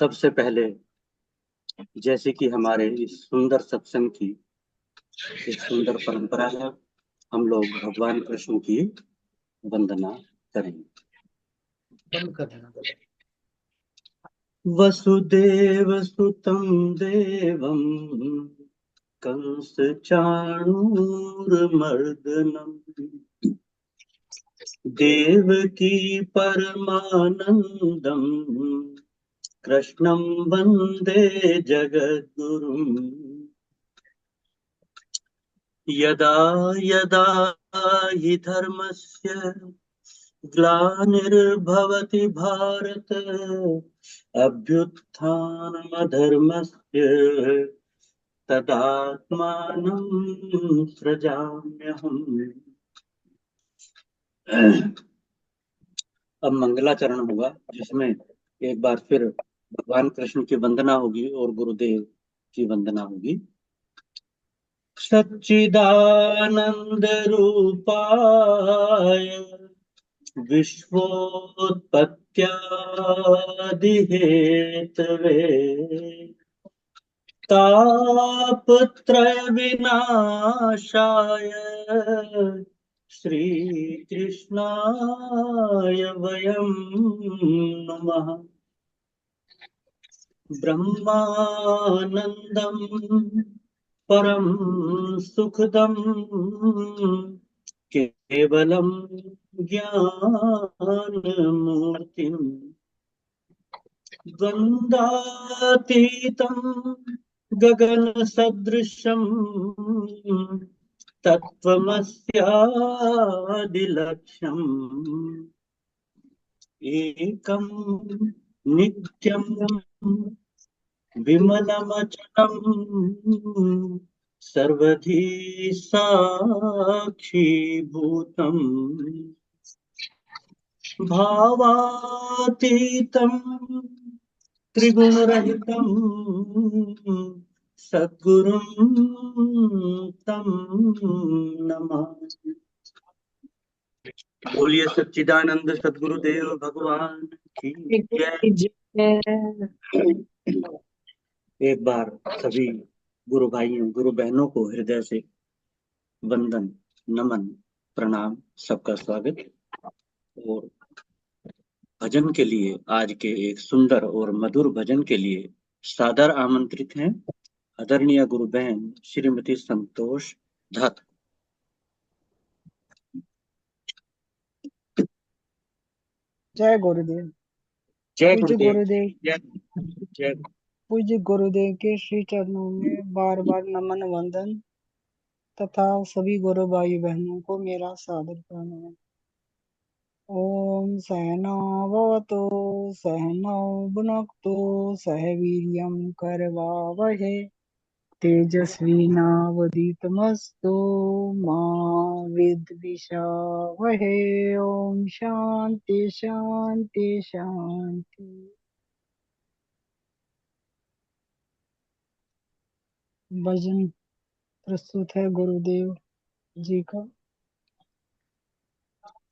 सबसे पहले जैसे कि हमारे इस सुंदर सत्संग की एक सुंदर परंपरा है, हम लोग भगवान कृष्ण की वंदना करेंगे। बंद कर देना पहले। वसुदेव सुतं देवं कंस चाणूरमर्दनम देवकी परमानंदम कृष्णं वंदे जगद्गुरुम्। यदा यदा हि धर्मस्य ग्लानिर्भवति भारत अभ्युत्थानमधर्मस्य तदात्मानं सृजाम्यहम्। अब मंगलाचरण होगा, जिसमें एक बार फिर भगवान कृष्ण की वंदना होगी और गुरुदेव की वंदना होगी। सच्चिदानंद रूपाय विश्वोत्पत्त्यादिहेतवे तापत्रय विनाशाय श्रीकृष्णाय वयं नमः। ब्रह्मानंदं परम सुखदं केवलं ज्ञानमूर्तिं द्वन्द्वातीतं गगनसदृशं तत्त्वमस्यादिलक्ष्यम् एकं नित्यं विमलमचलं सर्वधी साक्षीभूतम् भावातीतं त्रिगुणरहितं सद्गुरुं तं नमामि। बोलिए सच्चिदानंद सद्गुरुदेव भगवान की जय। एक बार सभी गुरु भाइयों गुरु बहनों को हृदय से वंदन, नमन, प्रणाम, सबका स्वागत। और भजन के लिए, आज के एक सुंदर और मधुर भजन के लिए सादर आमंत्रित हैं आदरणीय गुरु बहन श्रीमती संतोष धत। जय गुरुदेव। जय पूज्य गुरुदेव। गुरुदेव जय जय। पूज्य गुरुदेव के श्री चरणों में बार बार नमन वंदन तथा सभी गुरु भाई बहनों को मेरा सादर प्रणाम। ओम सहनावतु सहनौ भुनक्तु सह वीर्यं करवावहै तेजस्विनावधीतमस्तु मा विद्विषावहै। ओम शांति शांति शांति। भजन प्रस्तुत है गुरुदेव जी का।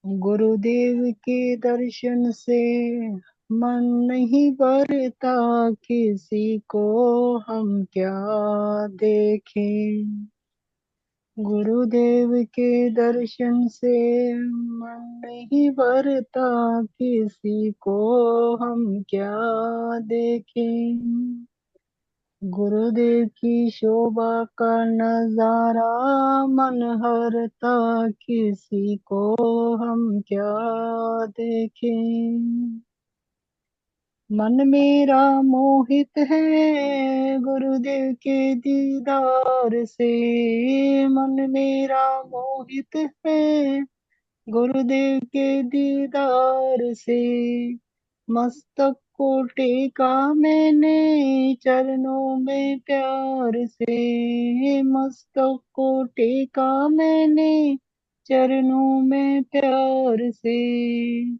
गुरुदेव के दर्शन से मन नहीं भरता, किसी को हम क्या देखें। गुरुदेव के दर्शन से मन नहीं भरता, किसी को हम क्या देखें। गुरुदेव की शोभा का नजारा मन हरता, किसी को हम क्या देखें। मन मेरा मोहित है गुरुदेव के दीदार से, मन मेरा मोहित है गुरुदेव के दीदार से। मस्तक को टेका मैंने चरणों में प्यार से, मस्तक को टेका मैंने चरणों में प्यार से।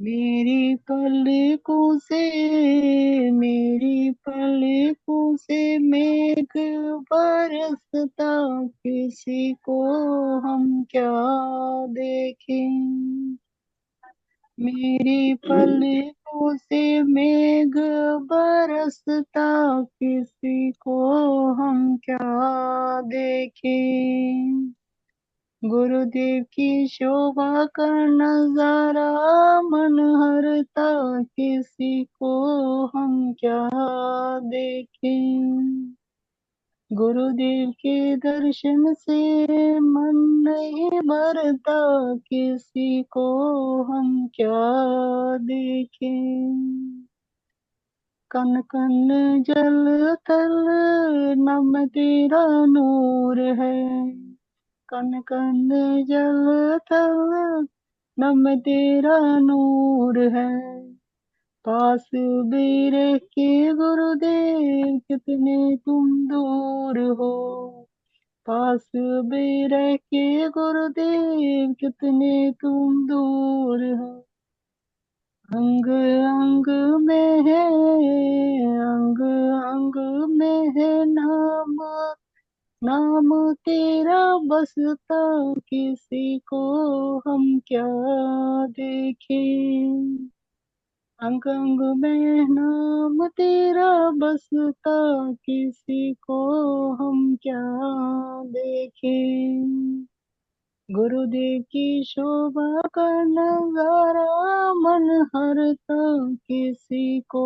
मेरी पलकों से मेरी पलकों से मेघ बरसता, किसी को हम क्या देखें। मेरी पलकों से मेघ बरसता, भरता किसी को हम क्या देखें। गुरुदेव के दर्शन से मन नहीं भरता किसी को हम क्या देखें। कन कन जल थल नम तेरा नूर है। कन कन जल थल नम तेरा नूर है। पास भी रह के गुरुदेव कितने तुम दूर हो। पास भी रह के गुरुदेव कितने तुम दूर हो। अंग अंग में है, अंग अंग में है नाम, नाम तेरा बसता किसी को हम क्या देखें। अंग अंग में नाम तेरा बसता किसी को हम क्या देखें। गुरुदेव की शोभा का नजारा मन हरता किसी को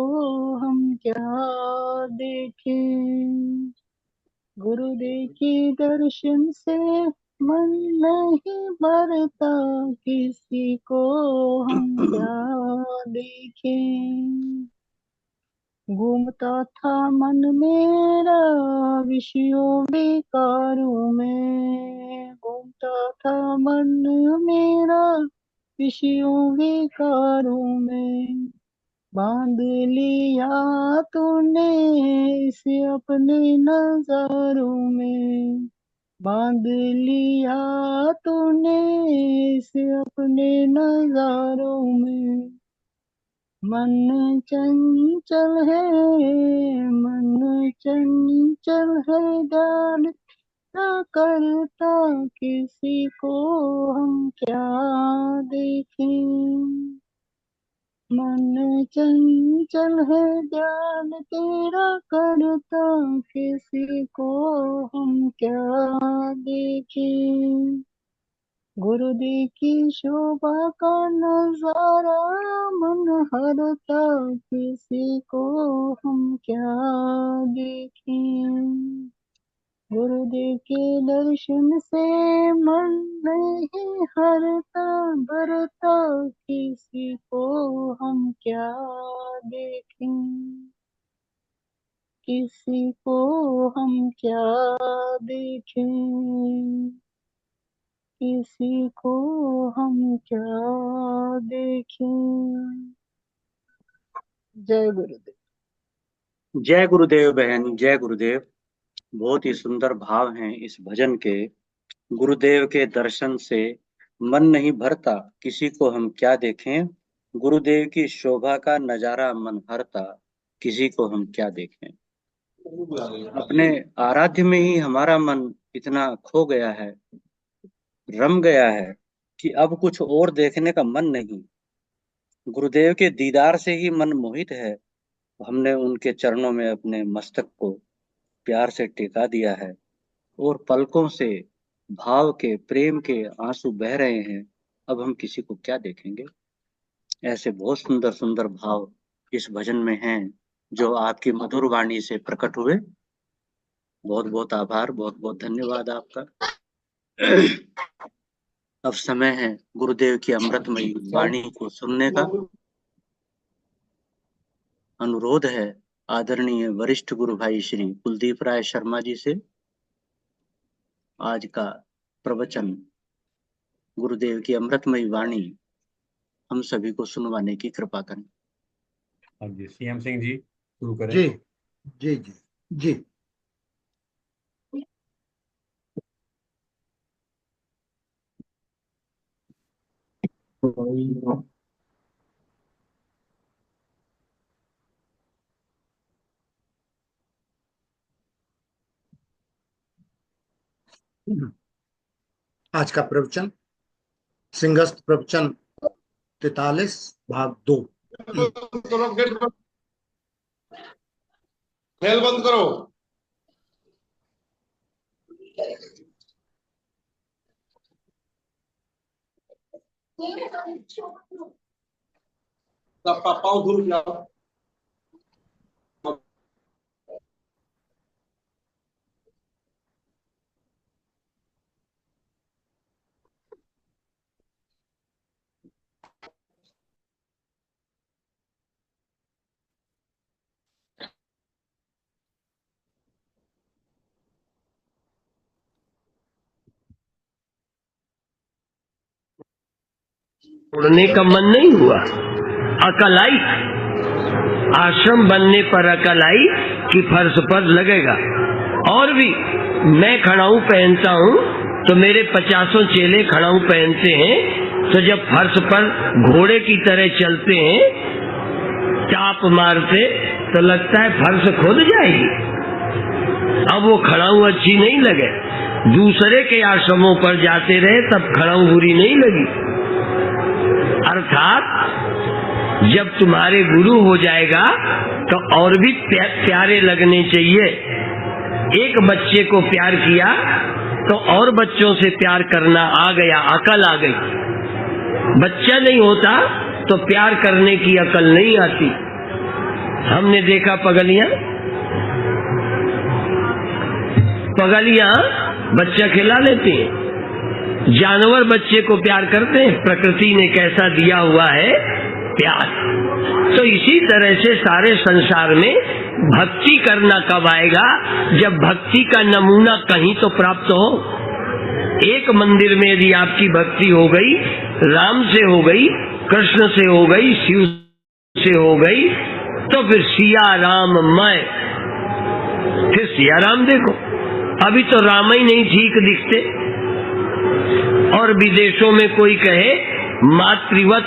हम क्या देखें। गुरुदेव के दर्शन से मन नहीं भरता किसी को हम क्या देखें। घूमता था मन मेरा विषयों विकारों में। घूमता था मन मेरा विषयों विकारों में। बांध लिया तूने इसे अपने नजारों में। बांध लिया तूने इसे अपने नजारों में। मन चंचल है, मन चंचल है, ध्यान न करता किसी को हम क्या देखें। मन चंचल है, ध्यान तेरा करता किसी को हम क्या देखें। गुरुदेव की शोभा का नजारा मन हरता किसी को हम क्या देखें। गुरुदेव के दर्शन से मन नहीं हरता भरता किसी को हम क्या देखें। किसी को हम क्या देखें। किसी को हम क्या देखें। जय गुरुदेव। जय गुरुदेव बहन, जय गुरुदेव। बहुत ही सुंदर भाव हैं इस भजन के। गुरुदेव के दर्शन से मन नहीं भरता किसी को हम क्या देखें। गुरुदेव की शोभा का नजारा मन हरता किसी को हम क्या देखें। अपने आराध्य में ही हमारा मन इतना खो गया है, रम गया है कि अब कुछ और देखने का मन नहीं। गुरुदेव के दीदार से ही मन मोहित है। हमने उनके चरणों में अपने मस्तक को प्यार से टेका दिया है और पलकों से भाव के, प्रेम के आंसू बह रहे हैं। अब हम किसी को क्या देखेंगे। ऐसे बहुत सुंदर सुंदर भाव इस भजन में हैं जो आपकी मधुर वाणी से प्रकट हुए। बहुत बहुत आभार, बहुत बहुत धन्यवाद आपका। अब समय है गुरुदेव की अमृतमयी वाणी को सुनने का। अनुरोध है आदरणीय वरिष्ठ गुरु भाई श्री कुलदीप राय शर्मा जी से आज का प्रवचन, गुरुदेव की अमृतमयी वाणी हम सभी को सुनवाने की कृपा करें। हाँ जी, सीएम सिंह जी शुरू करें। जी जी जी जी। आज का प्रवचन सिंहस्थ प्रवचन 43 भाग 2। खेल बंद करो। पाँव धूल जाओ। उड़ने का मन नहीं हुआ, अकल आई। आश्रम बनने पर अकल आई कि फर्श पर लगेगा। और भी मैं खड़ाऊ पहनता हूँ तो मेरे 50 चेले खड़ाऊ पहनते हैं, तो जब फर्श पर घोड़े की तरह चलते हैं, चाप मारते, तो लगता है फर्श खुद जाएगी। अब वो खड़ाऊ अच्छी नहीं लगे। दूसरे के आश्रमों पर जाते रहे तब खड़ाऊ बुरी नहीं लगी। अर्थात जब तुम्हारे गुरु हो जाएगा तो और भी प्यारे लगने चाहिए। एक बच्चे को प्यार किया तो और बच्चों से प्यार करना आ गया, अकल आ गई। बच्चा नहीं होता तो प्यार करने की अकल नहीं आती। हमने देखा पगलियां बच्चा खिला लेती हैं, जानवर बच्चे को प्यार करते हैं। प्रकृति ने कैसा दिया हुआ है प्यार। तो इसी तरह से सारे संसार में भक्ति करना कब आएगा? जब भक्ति का नमूना कहीं तो प्राप्त हो। एक मंदिर में यदि आपकी भक्ति हो गई, राम से हो गई, कृष्ण से हो गई, शिव से हो गई, तो फिर सिया राम मय, फिर सिया राम देखो। अभी तो राम ही नहीं ठीक दिखते। और विदेशों में कोई कहे मातृवत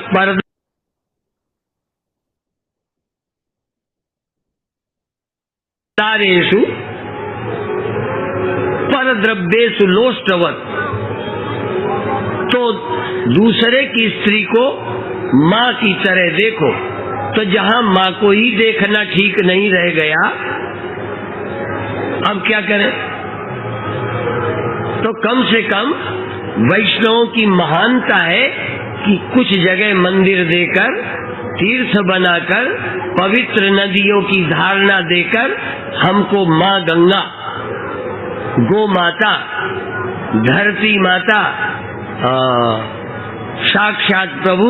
परदारेषु परद्रव्येषु लोष्टवत, तो दूसरे की स्त्री को माँ की तरह देखो। तो जहां माँ को ही देखना ठीक नहीं रह गया, अब क्या करें? तो कम से कम वैष्णवों की महानता है कि कुछ जगह मंदिर देकर, तीर्थ बनाकर, पवित्र नदियों की धारणा देकर हमको माँ गंगा, गो माता, धरती माता, साक्षात प्रभु,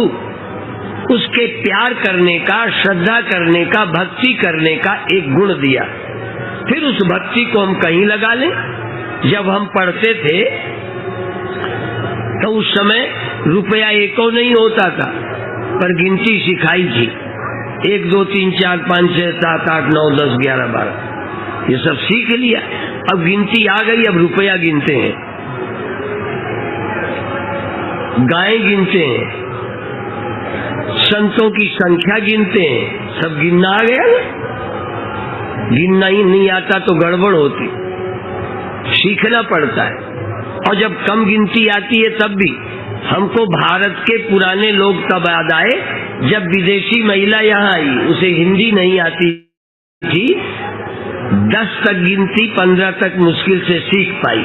उसके प्यार करने का, श्रद्धा करने का, भक्ति करने का एक गुण दिया। फिर उस भक्ति को हम कहीं लगा लें। जब हम पढ़ते थे तो उस समय रुपया एको नहीं होता था, पर गिनती सिखाई थी। 1 2 3 4 5 6 7 8 9 10 11 12 ये सब सीख लिया। अब गिनती आ गई, अब रुपया गिनते हैं, गायें गिनते हैं, संतों की संख्या गिनते हैं। सब गिनना आ गया ना। गिनना ही नहीं आता तो गड़बड़ होती, सीखना पड़ता है। और जब कम गिनती आती है तब भी हमको भारत के पुराने लोग तब याद आए जब विदेशी महिला यहाँ आई, उसे हिंदी नहीं आती थी, 10 तक गिनती 15 तक मुश्किल से सीख पाई।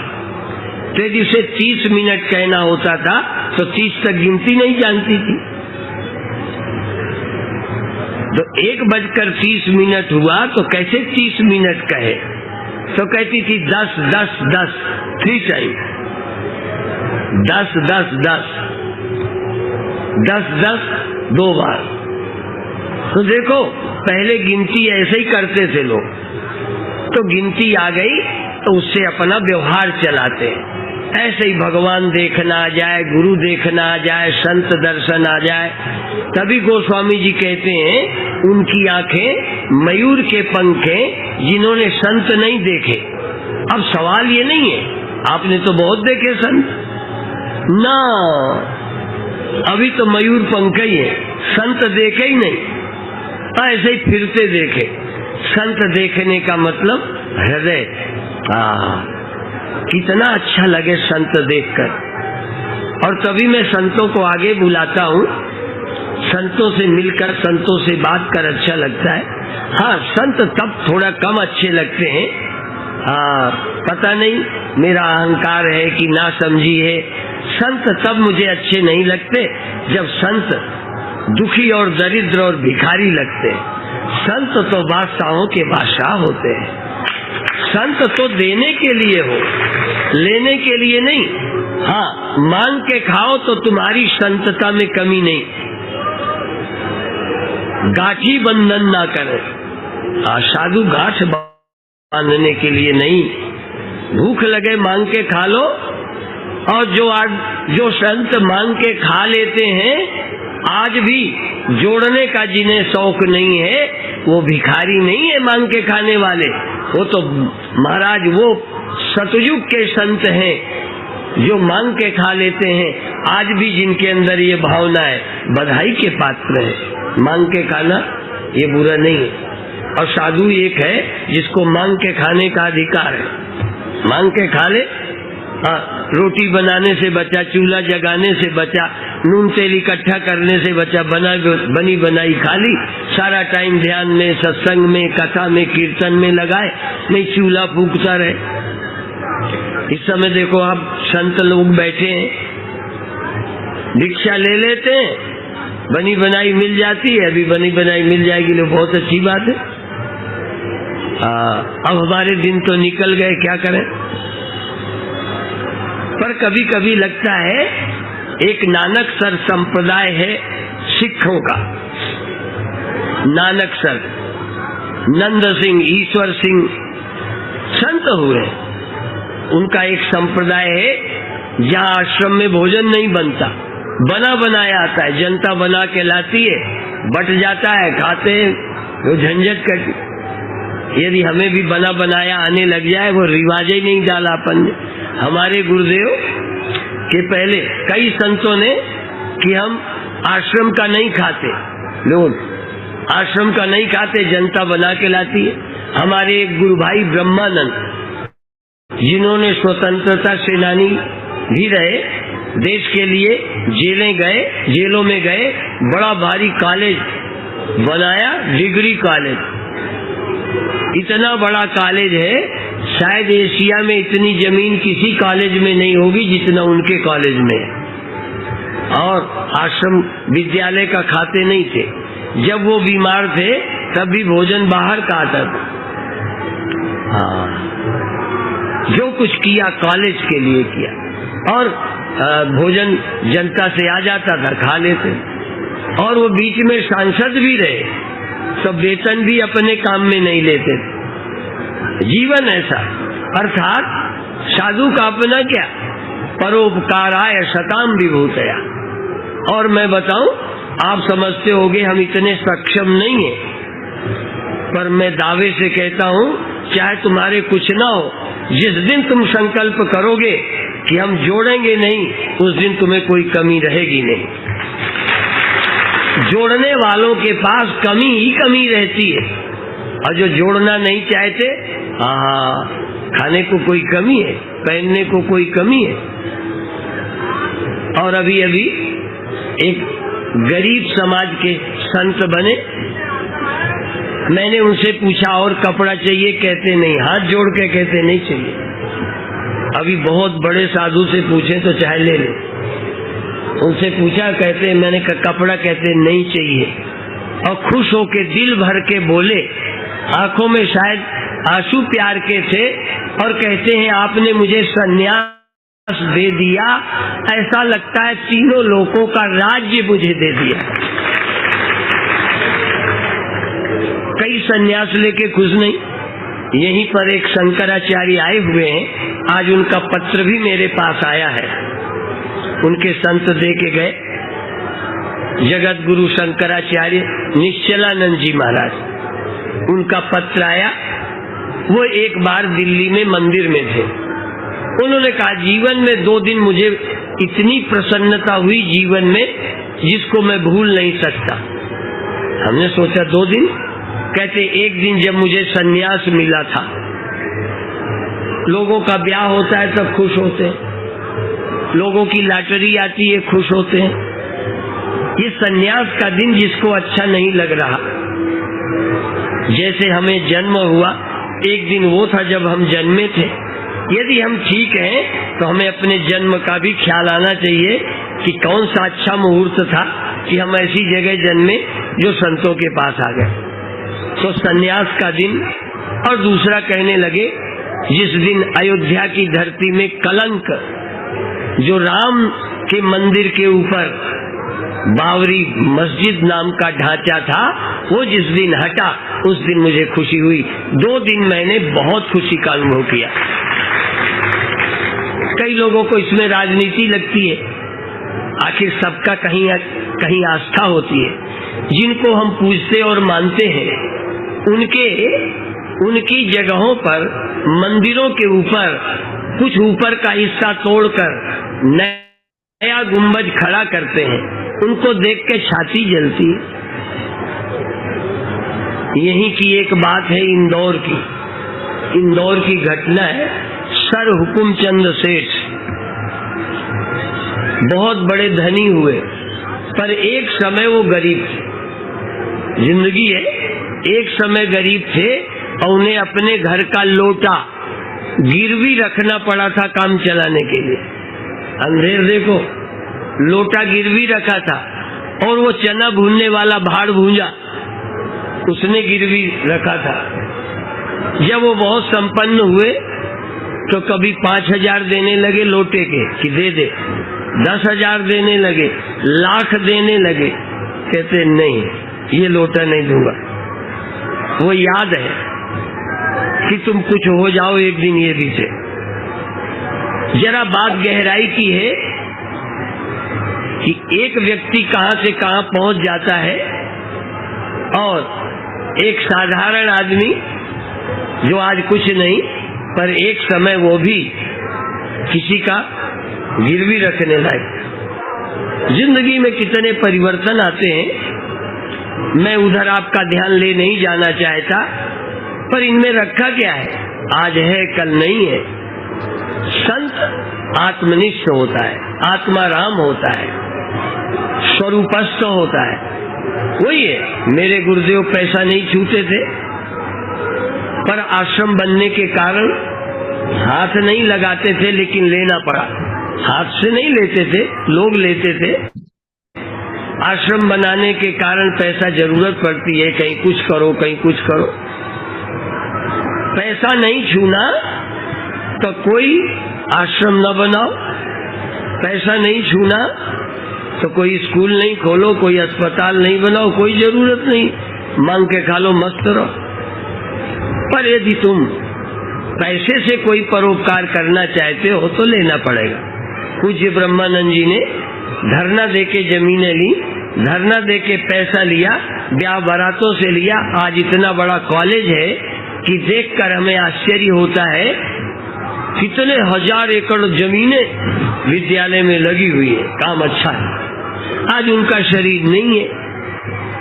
तो यदि उसे 30 मिनट कहना होता था तो 30 तक गिनती नहीं जानती थी। तो 1:30 हुआ तो कैसे 30 मिनट कहे? तो कहती थी 10 10 10 3 टाइम, 10 10 10 10 10 2 बार। तो देखो पहले गिनती ऐसे ही करते थे लोग, तो गिनती आ गई तो उससे अपना व्यवहार चलाते हैं। ऐसे ही भगवान देखना आ जाए, गुरु देखना आ जाए, संत दर्शन आ जाए। तभी गोस्वामी जी कहते हैं उनकी आंखें मयूर के पंख हैं जिन्होंने संत नहीं देखे। अब सवाल ये नहीं है आपने तो बहुत देखे संत ना, अभी तो मयूर पंख ही है, संत देखे ही नहीं, ऐसे ही फिरते देखे। संत देखने का मतलब हृदय, कितना अच्छा लगे संत देखकर। और तभी मैं संतों को आगे बुलाता हूँ, संतों से मिलकर, संतों से बात कर अच्छा लगता है। हाँ, संत तब थोड़ा कम अच्छे लगते हैं। हाँ, पता नहीं मेरा अहंकार है कि ना समझी है। संत तब मुझे अच्छे नहीं लगते जब संत दुखी और दरिद्र और भिखारी लगते हैं। संत तो बादशाहों के बादशाह होते हैं। संत तो देने के लिए हो, लेने के लिए नहीं। हाँ, मांग के खाओ तो तुम्हारी संतता में कमी नहीं। गाठी बंधन ना करे। साधु गांठ बांधने के लिए नहीं, भूख लगे मांग के खा लो। और जो संत मांग के खा लेते हैं, आज भी जोड़ने का जिन्हें शौक नहीं है, वो भिखारी नहीं है मांग के खाने वाले। वो तो महाराज वो सतयुग के संत हैं जो मांग के खा लेते हैं। आज भी जिनके अंदर ये भावना है, बधाई के पात्र है। मांग के खाना ये बुरा नहीं है। और साधु एक है जिसको मांग के खाने का अधिकार है। मांग के खा ले। रोटी बनाने से बचा, चूल्हा जगाने से बचा, नून तेल इकट्ठा करने से बचा, बनी बनाई खा ली। सारा टाइम ध्यान में, सत्संग में, कथा में, कीर्तन में लगाए, नहीं चूल्हा फूकता रहे। इस समय देखो आप संत लोग बैठे हैं, भिक्षा ले लेते हैं, बनी बनाई मिल जाती है। अभी बनी बनाई मिल जाएगी तो बहुत अच्छी बात है। अब हमारे दिन तो निकल गए, क्या करें। पर कभी कभी लगता है एक नानक सर संप्रदाय है सिखों का। नानक सर, नंद सिंह, ईश्वर सिंह संत हुए। उनका एक संप्रदाय है जहाँ आश्रम में भोजन नहीं बनता, बना बनाया आता है। जनता बना के लाती है, बट जाता है, खाते हैं, वो झंझट करती। यदि हमें भी बना बनाया आने लग जाए, वो रिवाज ही नहीं डाला अपन ने। हमारे गुरुदेव के पहले कई संतों ने कि हम आश्रम का नहीं खाते, लोग आश्रम का नहीं खाते, जनता बना के लाती है। हमारे एक गुरु भाई ब्रह्मानंद, जिन्होंने स्वतंत्रता सेनानी भी रहे, देश के लिए जेलें गए, जेलों में गए, बड़ा भारी कॉलेज बनाया, डिग्री कॉलेज। इतना बड़ा कॉलेज है, शायद एशिया में इतनी जमीन किसी कॉलेज में नहीं होगी जितना उनके कॉलेज में है। और आश्रम विद्यालय का खाते नहीं थे। जब वो बीमार थे तब भी भोजन बाहर का आता था। जो कुछ किया कॉलेज के लिए किया। और भोजन जनता से आ जाता था, खा लेते। और वो बीच में सांसद भी रहे, तो वेतन भी अपने काम में नहीं लेते थे। जीवन ऐसा। अर्थात साधु का अपना क्या, परोपकाराय सताम विभूतया। और मैं बताऊं, आप समझते होंगे हम इतने सक्षम नहीं हैं, पर मैं दावे से कहता हूं, चाहे तुम्हारे कुछ ना हो, जिस दिन तुम संकल्प करोगे कि हम जोड़ेंगे नहीं, उस दिन तुम्हें कोई कमी रहेगी नहीं। जोड़ने वालों के पास कमी ही कमी रहती है। और जो जोड़ना नहीं चाहते, खाने को कोई कमी है, पहनने को कोई कमी है। और अभी अभी एक गरीब समाज के संत बने, मैंने उनसे पूछा और कपड़ा चाहिए, कहते नहीं। हाथ जोड़ के कहते नहीं चाहिए। अभी बहुत बड़े साधु से पूछे तो चाहे ले ले। उनसे पूछा, कहते मैंने कपड़ा, कहते नहीं चाहिए। और खुश होके दिल भर के बोले, आंखों में शायद आंसू प्यार के थे, और कहते हैं आपने मुझे संन्यास दे दिया, ऐसा लगता है तीनों लोकों का राज्य मुझे दे दिया। कई संन्यास लेके खुश नहीं। यहीं पर एक शंकराचार्य आए हुए हैं, आज उनका पत्र भी मेरे पास आया है। उनके संत दे के गए, जगत गुरु शंकराचार्य निश्चलानंद जी महाराज, उनका पत्र आया। वो एक बार दिल्ली में मंदिर में थे। उन्होंने कहा, जीवन में 2 दिन मुझे इतनी प्रसन्नता हुई जीवन में, जिसको मैं भूल नहीं सकता। हमने सोचा 2 दिन, कहते एक दिन जब मुझे सन्यास मिला था। लोगों का ब्याह होता है तब खुश होते हैं, लोगों की लॉटरी आती है खुश होते हैं। ये सन्यास का दिन जिसको अच्छा नहीं लग रहा। जैसे हमें जन्म हुआ, एक दिन वो था जब हम जन्मे थे, यदि हम ठीक हैं तो हमें अपने जन्म का भी ख्याल आना चाहिए कि कौन सा अच्छा मुहूर्त था कि हम ऐसी जगह जन्मे जो संतों के पास आ गए। तो सन्यास का दिन, और दूसरा कहने लगे जिस दिन अयोध्या की धरती में कलंक जो राम के मंदिर के ऊपर बावरी मस्जिद नाम का ढांचा था, वो जिस दिन हटा उस दिन मुझे खुशी हुई। 2 दिन मैंने बहुत खुशी का अनुभव किया। कई लोगों को इसमें राजनीति लगती है, आखिर सबका कहीं कहीं आस्था होती है। जिनको हम पूजते और मानते हैं उनकी जगहों पर मंदिरों के ऊपर कुछ ऊपर का हिस्सा तोड़कर नया गुंबज खड़ा करते हैं, उनको देख के छाती जलती है। यहीं की एक बात है इंदौर की घटना है। सर हुकुमचंद सेठ बहुत बड़े धनी हुए, पर एक समय वो गरीब थे। जिंदगी है, एक समय गरीब थे और उन्हें अपने घर का लोटा गिरवी रखना पड़ा था काम चलाने के लिए। अंधेर देखो, लोटा गिरवी रखा था, और वो चना भूनने वाला भाड़ भूंजा उसने गिरवी रखा था। जब वो बहुत संपन्न हुए तो कभी 5,000 देने लगे लोटे के कि दे दे, 10,000 देने लगे, लाख देने लगे। कहते नहीं, ये लोटा नहीं दूंगा। वो याद है कि तुम कुछ हो जाओ एक दिन ये भी से। जरा बात गहराई की है कि एक व्यक्ति कहां से कहां पहुंच जाता है, और एक साधारण आदमी जो आज कुछ नहीं, पर एक समय वो भी किसी का गिरवी रखने लायक। जिंदगी में कितने परिवर्तन आते हैं, मैं उधर आपका ध्यान ले नहीं जाना चाहता, पर इनमें रखा क्या है, आज है कल नहीं है। संत आत्मनिष्ठ होता है, आत्माराम होता है, स्वरूपस्थ होता है। वही है, मेरे गुरुदेव पैसा नहीं छूते थे, पर आश्रम बनने के कारण हाथ नहीं लगाते थे, लेकिन लेना पड़ा। हाथ से नहीं लेते थे, लोग लेते थे। आश्रम बनाने के कारण पैसा जरूरत पड़ती है, कहीं कुछ करो कहीं कुछ करो। पैसा नहीं छूना तो कोई आश्रम न बनाओ, पैसा नहीं छूना तो कोई स्कूल नहीं खोलो, कोई अस्पताल नहीं बनाओ, कोई जरूरत नहीं, मांग के खा लो, मस्त रहो। पर यदि तुम पैसे से कोई परोपकार करना चाहते हो तो लेना पड़ेगा। पूज्य ब्रह्मानंद जी ने धरना देके जमीनें ली, धरना देके पैसा लिया, ब्याह बारातों से लिया। आज इतना बड़ा कॉलेज है कि देखकर हमें आश्चर्य होता है, कितने 1000 एकड़ जमीनें विद्यालय में लगी हुई है, काम अच्छा है। आज उनका शरीर नहीं है,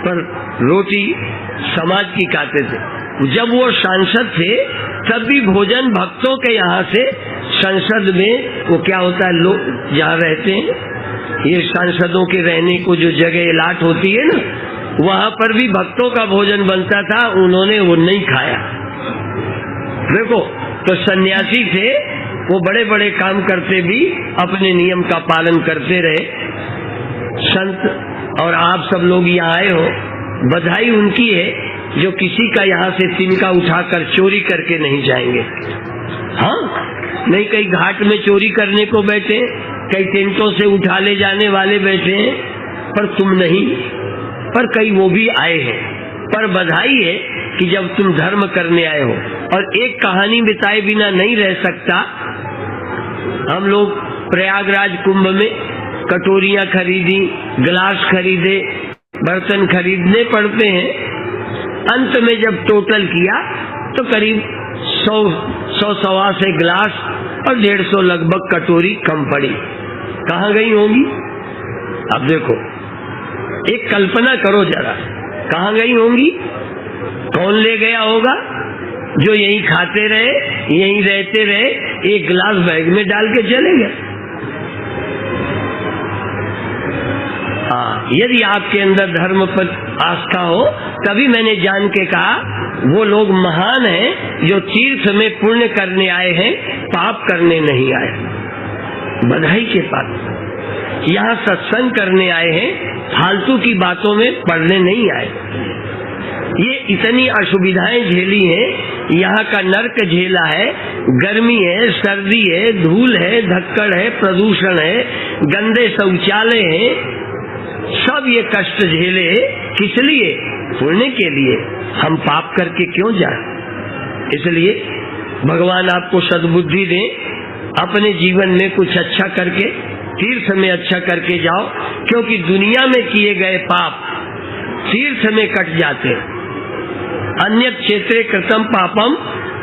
पर रोटी समाज की खाते थे। जब वो सांसद थे तब भी भोजन भक्तों के यहाँ से, संसद में वो क्या होता है, लोग जहाँ रहते हैं, ये सांसदों के रहने को जो जगह अलाट होती है ना, वहाँ पर भी भक्तों का भोजन बनता था, उन्होंने वो नहीं खाया। देखो, तो सन्यासी थे, वो बड़े बड़े काम करते भी अपने नियम का पालन करते रहे। संत और आप सब लोग यहाँ आए हो, बधाई उनकी है जो किसी का यहाँ से तिनका उठाकर चोरी करके नहीं जाएंगे। हाँ, नहीं कई घाट में चोरी करने को बैठे, कई टेंटों से उठा ले जाने वाले बैठे हैं, पर तुम नहीं, पर कई वो भी आए हैं। पर बधाई है कि जब तुम धर्म करने आए हो। और एक कहानी बिताए बिना नहीं रह सकता। हम लोग प्रयागराज कुंभ में कटोरियां खरीदी, गिलास खरीदे, बर्तन खरीदने पड़ते हैं। अंत में जब टोटल किया तो करीब 100-125 से गिलास और 150 लगभग कटोरी कम पड़ी। कहाँ गई होंगी? अब देखो, एक कल्पना करो जरा, कहाँ गई होंगी? कौन ले गया होगा? जो यहीं खाते रहे, यहीं रहते रहे, एक गिलास बैग में डाल के चले गए। हाँ, यदि आपके अंदर धर्म पर आस्था हो, तभी मैंने जान के कहा वो लोग महान हैं जो तीर्थ में पुण्य करने आए हैं, पाप करने नहीं आए, बधाई के पात्र। यहाँ सत्संग करने आए हैं, फालतू की बातों में पढ़ने नहीं आए। ये इतनी असुविधाएं झेली हैं, यहाँ का नर्क झेला है, गर्मी है, सर्दी है, धूल है, धक्कड़ है, प्रदूषण है, गंदे शौचालय हैं, सब ये कष्ट झेले किस लिए? पुण्य के लिए। हम पाप करके क्यों जाए? इसलिए भगवान आपको सद्बुद्धि दें, अपने जीवन में कुछ अच्छा करके, तीर्थ में अच्छा करके जाओ, क्योंकि दुनिया में किए गए पाप तीर्थ में कट जाते हैं। अन्य क्षेत्रे कृतम पापम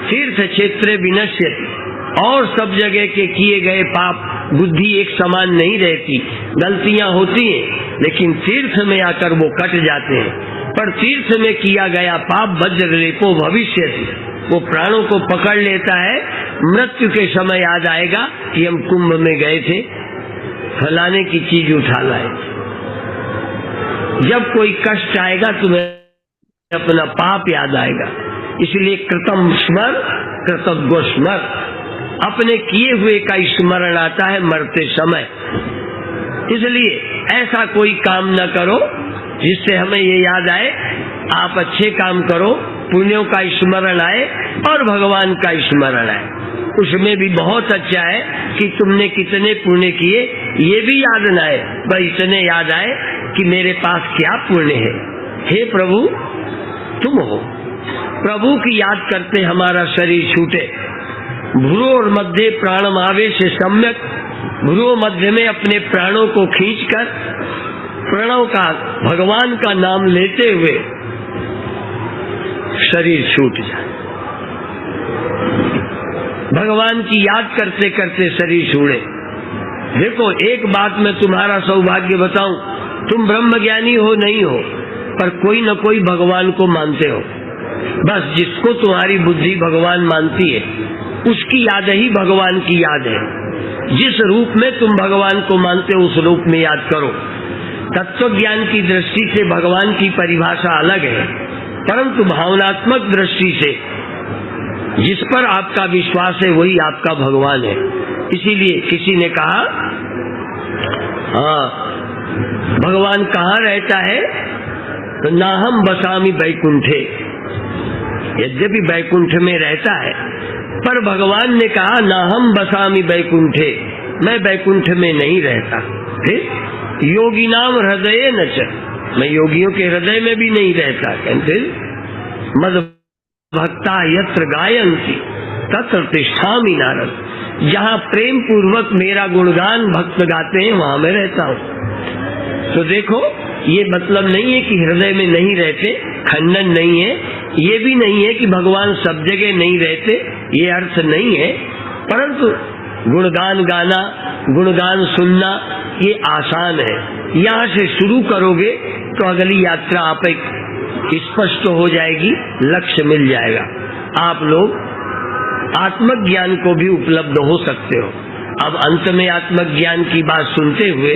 तीर्थ क्षेत्रे विनश्यति। और सब जगह के किए गए पाप बुद्धि एक समान नहीं रहती, गलतियां होती हैं, लेकिन तीर्थ में आकर वो कट जाते हैं। पर तीर्थ में किया गया पाप वज्रलेपो भविष्यति, वो प्राणों को पकड़ लेता है। मृत्यु के समय याद आएगा कि हम कुंभ में गए थे, फलाने की चीज उठा लाए। जब कोई कष्ट आएगा तुम्हें अपना पाप याद आएगा। इसलिए कृतम स्मर कृतज्ञ स्मर, अपने किए हुए का स्मरण आता है मरते समय। इसलिए ऐसा कोई काम न करो जिससे हमें ये याद आए। आप अच्छे काम करो, पुण्यों का स्मरण आए और भगवान का स्मरण आए। उसमें भी बहुत अच्छा है कि तुमने कितने पुण्य किए ये भी याद न आए, बस इतने याद आए कि मेरे पास क्या पुण्य है। हे प्रभु तुम हो। प्रभु की याद करते हमारा शरीर छूटे। भ्रू और मध्य प्राणम आवेश सम्यक, भ्रू मध्य में अपने प्राणों को खींचकर प्रणव का, भगवान का नाम लेते हुए शरीर छूट जाए। भगवान की याद करते करते शरीर छूटे। देखो एक बात मैं तुम्हारा सौभाग्य बताऊं, तुम ब्रह्म ज्ञानी हो नहीं हो, पर कोई न कोई भगवान को मानते हो। बस जिसको तुम्हारी बुद्धि भगवान मानती है उसकी याद ही भगवान की याद है। जिस रूप में तुम भगवान को मानते हो उस रूप में याद करो। तत्व ज्ञान की दृष्टि से भगवान की परिभाषा अलग है, परंतु भावनात्मक दृष्टि से जिस पर आपका विश्वास है वही आपका भगवान है। इसीलिए किसी ने कहा, हाँ भगवान कहाँ रहता है? तो नाहम बसामी बैकुंठे, यद्यपि बैकुंठ में रहता है, पर भगवान ने कहा नाहम बसामी बैकुंठे, मैं बैकुंठ में नहीं रहता। फिर योगी नाम हृदय न च, मैं योगियों के हृदय में भी नहीं रहता। फिर मद भक्ता यत्र गायन्ति तत्र तिष्ठामि नारद, जहाँ प्रेम पूर्वक मेरा गुणगान भक्त गाते हैं वहां मैं रहता हूँ। तो देखो ये मतलब नहीं है कि हृदय में नहीं रहते, खंडन नहीं है। ये भी नहीं है कि भगवान सब जगह नहीं रहते, ये अर्थ नहीं है। परंतु गुणगान गाना, गुणगान सुनना ये आसान है। यहाँ से शुरू करोगे तो अगली यात्रा आप एक स्पष्ट हो जाएगी, लक्ष्य मिल जाएगा। आप लोग आत्मज्ञान को भी उपलब्ध हो सकते हो। अब अंत में आत्मज्ञान की बात सुनते हुए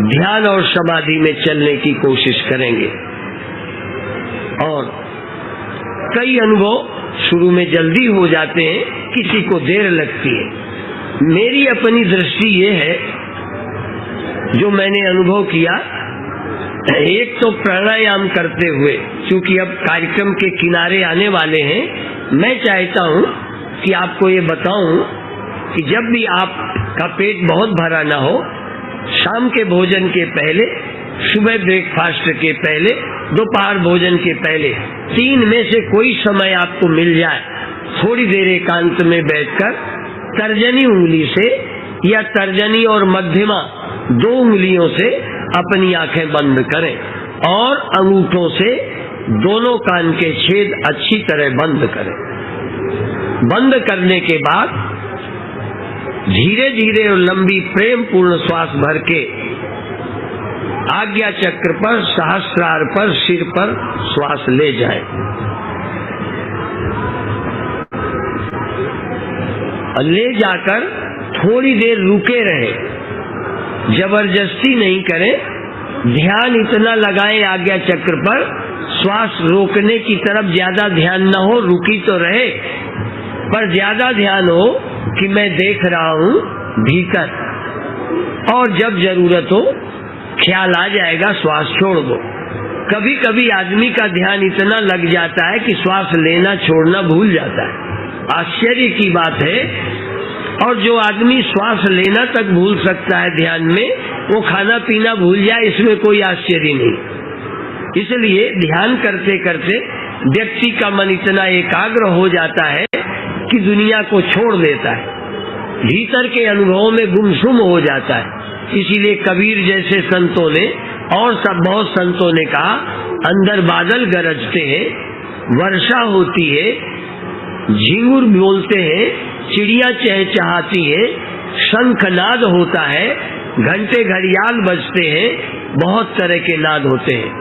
ध्यान और समाधि में चलने की कोशिश करेंगे। और कई अनुभव शुरू में जल्दी हो जाते हैं, किसी को देर लगती है। मेरी अपनी दृष्टि ये है, जो मैंने अनुभव किया, एक तो प्राणायाम करते हुए, क्योंकि अब कार्यक्रम के किनारे आने वाले हैं, मैं चाहता हूं कि आपको ये बताऊं कि जब भी आपका पेट बहुत भरा ना हो, शाम के भोजन के पहले, सुबह ब्रेकफास्ट के पहले, दोपहर भोजन के पहले, 3 में से कोई समय आपको मिल जाए, थोड़ी देर एकांत में बैठकर तर्जनी उंगली से या तर्जनी और मध्यमा 2 उंगलियों से अपनी आंखें बंद करें और अंगूठों से दोनों कान के छेद अच्छी तरह बंद करें। बंद करने के बाद धीरे धीरे और लंबी प्रेम पूर्ण श्वास भर के आज्ञा चक्र पर, सहस्त्रार पर, सिर पर श्वास ले जाएं। और ले जाकर थोड़ी देर रुके रहें, जबरदस्ती नहीं करें। ध्यान इतना लगाएं आज्ञा चक्र पर, श्वास रोकने की तरफ ज्यादा ध्यान न हो, रुकी तो रहे, पर ज्यादा ध्यान हो कि मैं देख रहा हूं भीतर, और जब जरूरत हो ख्याल आ जाएगा श्वास छोड़ दो। कभी कभी आदमी का ध्यान इतना लग जाता है कि श्वास लेना छोड़ना भूल जाता है। आश्चर्य की बात है। और जो आदमी श्वास लेना तक भूल सकता है ध्यान में, वो खाना पीना भूल जाए, इसमें कोई आश्चर्य नहीं। इसलिए ध्यान करते करते व्यक्ति का मन इतना एकाग्र हो जाता है कि दुनिया को छोड़ देता है, भीतर के अनुभवों में गुमसुम हो जाता है। इसीलिए कबीर जैसे संतों ने और सब बहुत संतों ने कहा, अंदर बादल गरजते हैं, वर्षा होती है, झिंगुर बोलते हैं, चिड़िया चहचहाती है, शंखनाद होता है, घंटे घड़ियाल बजते हैं, बहुत तरह के नाद होते हैं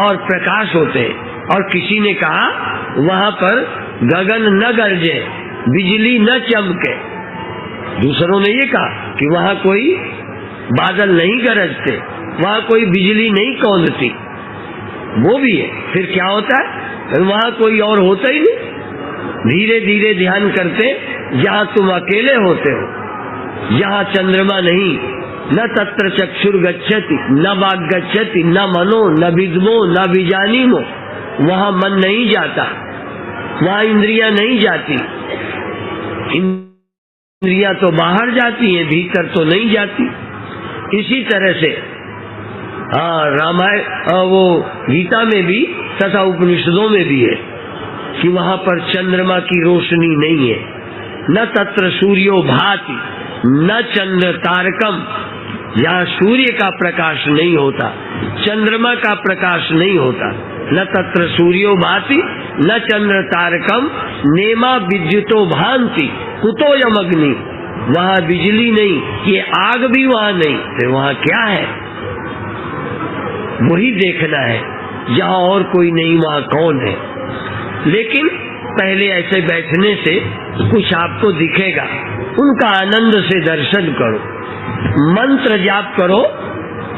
और प्रकाश होते हैं। और किसी ने कहा वहां पर गगन न गरजे, बिजली न चमके। दूसरों ने ये कहा कि वहां कोई बादल नहीं गरजते, वहां कोई बिजली नहीं कौंधती। वो भी है। फिर क्या होता है? वहां कोई और होता ही नहीं। धीरे धीरे ध्यान करते, जहां तुम अकेले होते हो, जहां चंद्रमा नहीं, न तत्र चक्षुर गच्छति, न वाग गच्छति, न मनो, न विद्मो, न बीजानीमो, वहां मन नहीं जाता, वहां इंद्रियां नहीं जाती। इंद्रियां तो बाहर जाती हैं, भीतर तो नहीं जाती। इसी तरह से रामायण वो गीता में भी तथा उपनिषदों में भी है कि वहां पर चंद्रमा की रोशनी नहीं है। न तत्र सूर्यो भाति न चंद्र तारकम, यहाँ सूर्य का प्रकाश नहीं होता, चंद्रमा का प्रकाश नहीं होता। न तत्र सूर्यो भाति न चंद्र तारकम, नेमा विद्युतो भांति कुतोयम अग्नि, वहां बिजली नहीं, ये आग भी वहां नहीं, फिर वहां क्या है? वही देखना है। जहां और कोई नहीं वहां कौन है? लेकिन पहले ऐसे बैठने से कुछ आपको दिखेगा, उनका आनंद से दर्शन करो, मंत्र जाप करो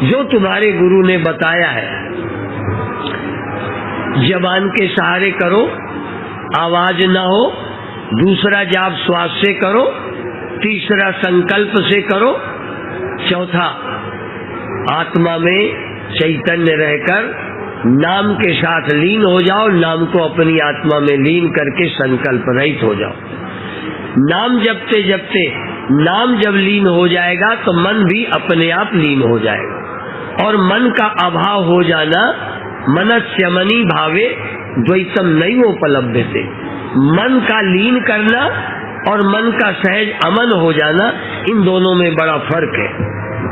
जो तुम्हारे गुरु ने बताया है। जबान के सहारे करो, आवाज ना हो। दूसरा जाप श्वास से करो, तीसरा संकल्प से करो, चौथा आत्मा में चैतन्य रहकर नाम के साथ लीन हो जाओ, नाम को अपनी आत्मा में लीन करके संकल्प रहित हो जाओ। नाम जपते जपते नाम जब लीन हो जाएगा तो मन भी अपने आप लीन हो जाएगा। और मन का अभाव हो जाना, मनस्य मनी भावे द्वैतम नैवोपलभ्यते, मन का लीन करना और मन का सहज अमन हो जाना, इन दोनों में बड़ा फर्क है।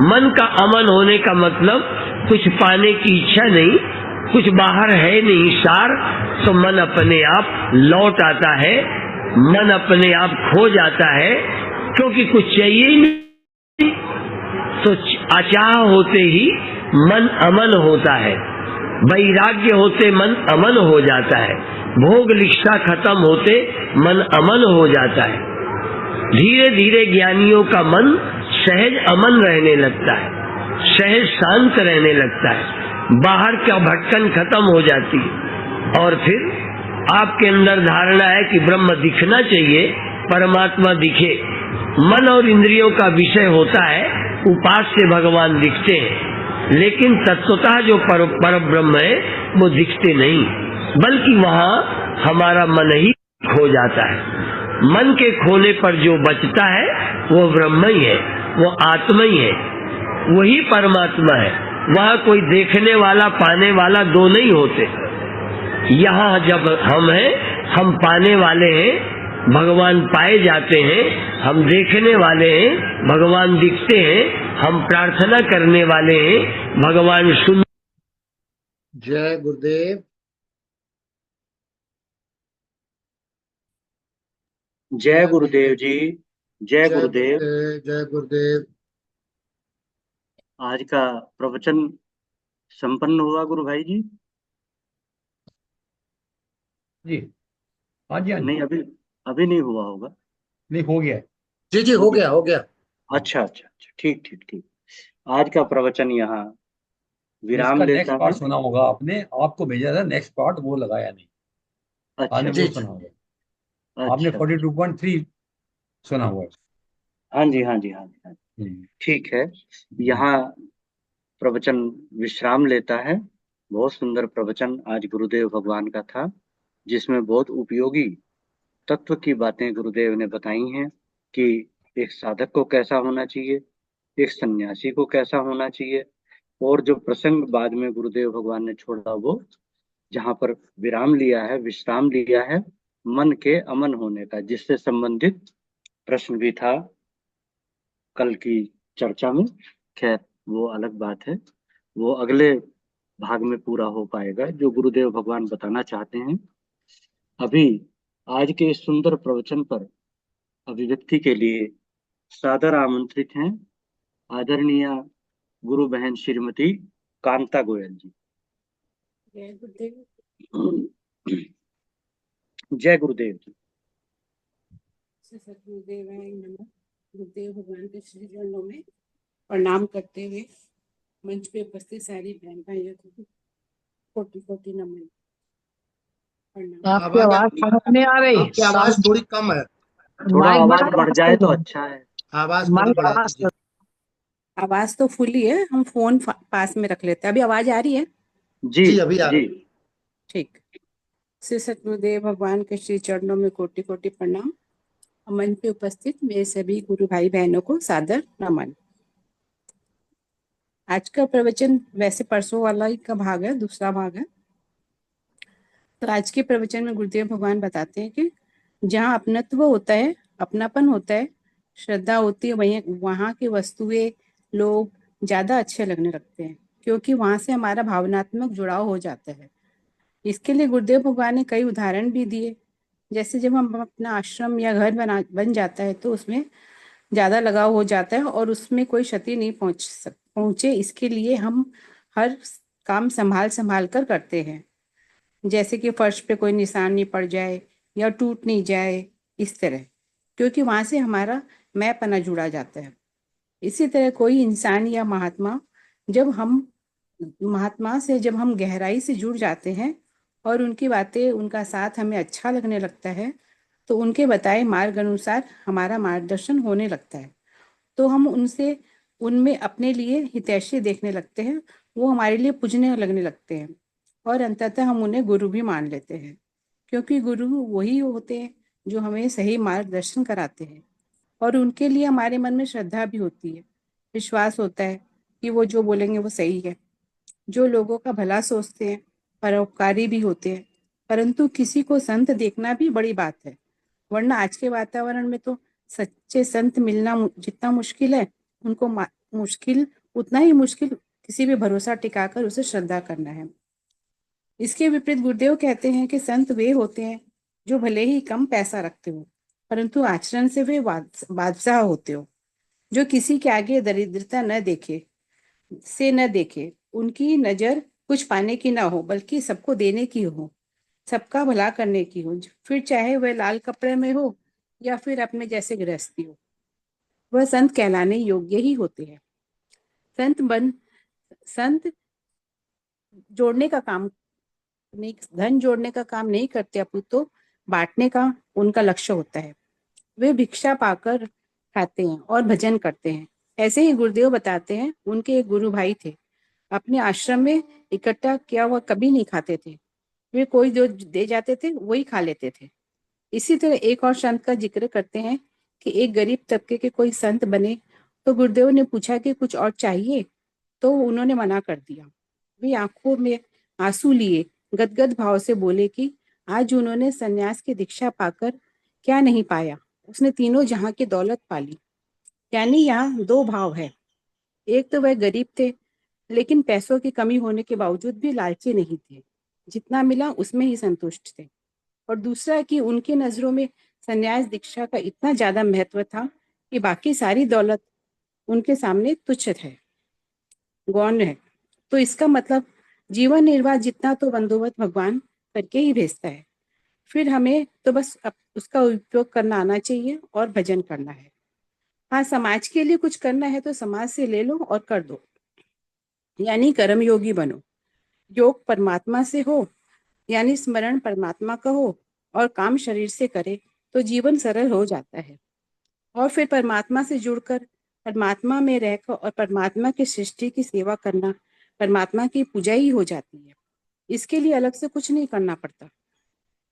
मन का अमन होने का मतलब कुछ पाने की इच्छा नहीं, कुछ बाहर है नहीं सार, तो मन अपने आप लौट आता है, मन अपने आप खो जाता है, क्योंकि कुछ चाहिए ही नहीं। तो अचाह होते ही मन अमन होता है, वैराग्य होते मन अमन हो जाता है, भोग लिप्सा खत्म होते मन अमन हो जाता है। धीरे धीरे ज्ञानियों का मन सहज अमन रहने लगता है, सहज शांत रहने लगता है, बाहर का भटकन खत्म हो जाती है। और फिर आपके अंदर धारणा है कि ब्रह्म दिखना चाहिए, परमात्मा दिखे। मन और इंद्रियों का विषय होता है, उपास्य भगवान दिखते हैं, लेकिन तत्वतः जो पर ब्रह्म है वो दिखते नहीं, बल्कि वहाँ हमारा मन ही खो जाता है। मन के खोने पर जो बचता है वो ब्रह्म ही है, वो आत्मा ही है, वही परमात्मा है। वहाँ कोई देखने वाला पाने वाला दो नहीं होते। यहाँ जब हम हैं, हम पाने वाले हैं, भगवान पाए जाते हैं, हम देखने वाले हैं, भगवान दिखते हैं, हम प्रार्थना करने वाले हैं, भगवान सुन। जय गुरुदेव। जय गुरुदेव जी। जय गुरुदेव। जय गुरुदेव। आज का प्रवचन संपन्न हुआ गुरु भाई जी? जी हाँ जी, हाँ जी। नहीं, अभी नहीं हुआ होगा। नहीं, हो गया है। जी जी, हो गया हो गया। अच्छा अच्छा अच्छा, ठीक ठीक ठीक। आज का प्रवचन यहाँ विराम इसका लेता नेक्स्ट हूँ। पार्ट सुना होगा आपने, आपको भेजा था नेक्स्ट पार्ट, वो लगाया नहीं, अच्छा आपने जी, वो जी। सुना होगा। अच्छा आपने अच्छा 42.3 सुना हुआ है। हाँ जी, हाँ जी, हाँ जी, हाँ जी। हम्म, ठीक है। यहाँ प्रवचन विश्राम लेता है। बहुत सुंदर प्रवचन आज गुरुदेव भगवान का था, जिसमें बहुत उपयोगी तत्व की बातें गुरुदेव ने बताई हैं कि एक साधक को कैसा होना चाहिए, एक सन्यासी को कैसा होना चाहिए। और जो प्रसंग बाद में गुरुदेव भगवान ने छोड़ा, वो जहाँ पर विराम लिया है, विश्राम लिया है मन के अमन होने का, जिससे संबंधित प्रश्न भी था कल की चर्चा में। खैर, वो अलग बात है, वो अगले भाग में पूरा हो पाएगा जो गुरुदेव भगवान बताना चाहते हैं। अभी आज के इस सुंदर प्रवचन पर अभिव्यक्ति के लिए सादर आमंत्रित हैं आदरणीय गुरु बहन श्रीमती कांता गोयल जी। जय गुरुदेव। जय गुरुदेव जी। श्री सतगुरुदेवाय नमः। गुरुदेव भगवान के श्री चरणों में प्रणाम करते हुए मंच पे उपस्थित सारी बहन भाइयों को कोटि कोटि नमन प्रणाम। आपकी आवाज समझ नहीं आ रही। आपकी आवाज थोड़ी कम है। थोड़ा माइक आवाज बड़ा बढ़ जाए तो अच्छा है। आवाज थोड़ी माइक बढ़ा आवाज दीजिए। आवाज तो फुल ही है, हम फोन पास में रख लेते हैं। अभी आवाज आ रही है? जी जी अभी आ जी। रही। ठीक। श्री सतगुरुदेव भगवान के श्री चरणों में कोटि कोटि प्रणाम। मंच पे उपस्थित मेरे सभी गुरु भाई बहनों को सादर नमन। आज का प्रवचन वैसे परसों वाला ही का भाग है, दूसरा भाग है। तो आज के प्रवचन में गुरुदेव भगवान बताते हैं कि जहाँ अपनत्व होता है, अपनापन होता है, श्रद्धा होती है, वहीं वहाँ की वस्तुएं, लोग ज्यादा अच्छे लगने लगते हैं, क्योंकि वहां से हमारा भावनात्मक जुड़ाव हो जाता है। इसके लिए गुरुदेव भगवान ने कई उदाहरण भी दिए। जैसे जब हम अपना आश्रम या घर बन जाता है तो उसमें ज्यादा लगाव हो जाता है और उसमें कोई क्षति नहीं पहुंचे, इसके लिए हम हर काम संभाल संभाल कर करते हैं। जैसे कि फर्श पे कोई निशान नहीं पड़ जाए या टूट नहीं जाए, इस तरह, क्योंकि वहां से हमारा मैंपना जुड़ा जाता है। इसी तरह कोई इंसान या महात्मा से जब हम गहराई से जुड़ जाते हैं और उनकी बातें, उनका साथ हमें अच्छा लगने लगता है, तो उनके बताए मार्ग अनुसार हमारा मार्गदर्शन होने लगता है। तो हम उनमें अपने लिए हितैषी देखने लगते हैं, वो हमारे लिए पूजने लगने लगते हैं और अंततः हम उन्हें गुरु भी मान लेते हैं, क्योंकि गुरु वही होते हैं जो हमें सही मार्गदर्शन कराते हैं। और उनके लिए हमारे मन में श्रद्धा भी होती है, विश्वास होता है कि वो जो बोलेंगे वो सही है। जो लोगों का भला सोचते हैं, परोपकारी भी होते हैं। परंतु किसी को संत देखना भी बड़ी बात है, वरना आज के वातावरण में तो सच्चे संत मिलना जितना मुश्किल है, उनको मुश्किल उतना ही मुश्किल किसी भी भरोसा टिकाकर उसे श्रद्धा करना है। इसके विपरीत गुरुदेव कहते हैं कि संत वे होते हैं जो भले ही कम पैसा रखते हो, परंतु आचरण से वे बादशाह होते हो, जो किसी के आगे दरिद्रता न देखे। उनकी नजर कुछ पाने की ना हो, बल्कि सबको देने की हो, सबका भला करने की हो, फिर चाहे वह लाल कपड़े में हो या फिर अपने जैसे गृहस्थी हो, वह संत कहलाने योग्य ही होते हैं। संत जोड़ने का काम नहीं, धन जोड़ने का काम नहीं करते, अपितु बांटने का उनका लक्ष्य होता है। वे भिक्षा पाकर खाते हैं और भजन करते हैं। ऐसे ही गुरुदेव बताते हैं, उनके एक गुरु भाई थे, अपने आश्रम में इकट्ठा किया हुआ कभी नहीं खाते थे, वे कोई जो दे जाते थे वही खा लेते थे। इसी तरह एक और संत का जिक्र करते हैं कि एक गरीब तबके के कोई संत बने, तो गुरुदेव ने पूछा कि कुछ और चाहिए, तो उन्होंने मना कर दिया। वे आंखों में आंसू लिए गदगद भाव से बोले कि आज उन्होंने सन्यास की दीक्षा पाकर क्या नहीं पाया, उसने तीनों जहां की दौलत पाली। यानी यहाँ दो भाव है, एक तो वह गरीब थे लेकिन पैसों की कमी होने के बावजूद भी लालची नहीं थे, जितना मिला उसमें ही संतुष्ट थे। और दूसरा कि उनकी नजरों में सन्यास दीक्षा का इतना ज्यादा महत्व था कि बाकी सारी दौलत उनके सामने तुच्छ है, गौण है। तो इसका मतलब जीवन निर्वाह जितना तो बंदोबस्त भगवान करके ही भेजता है, फिर हमें तो बस उसका उपयोग करना आना चाहिए और भजन करना है। हाँ, समाज के लिए कुछ करना है तो समाज से ले लो और कर दो, यानी कर्म योगी बनो। योग परमात्मा से हो, यानी स्मरण परमात्मा का हो, और काम शरीर से करे तो जीवन सरल हो जाता है। और फिर परमात्मा से जुड़कर परमात्मा में रहकर और परमात्मा की सृष्टि की सेवा करना परमात्मा की पूजा ही हो जाती है। इसके लिए अलग से कुछ नहीं करना पड़ता।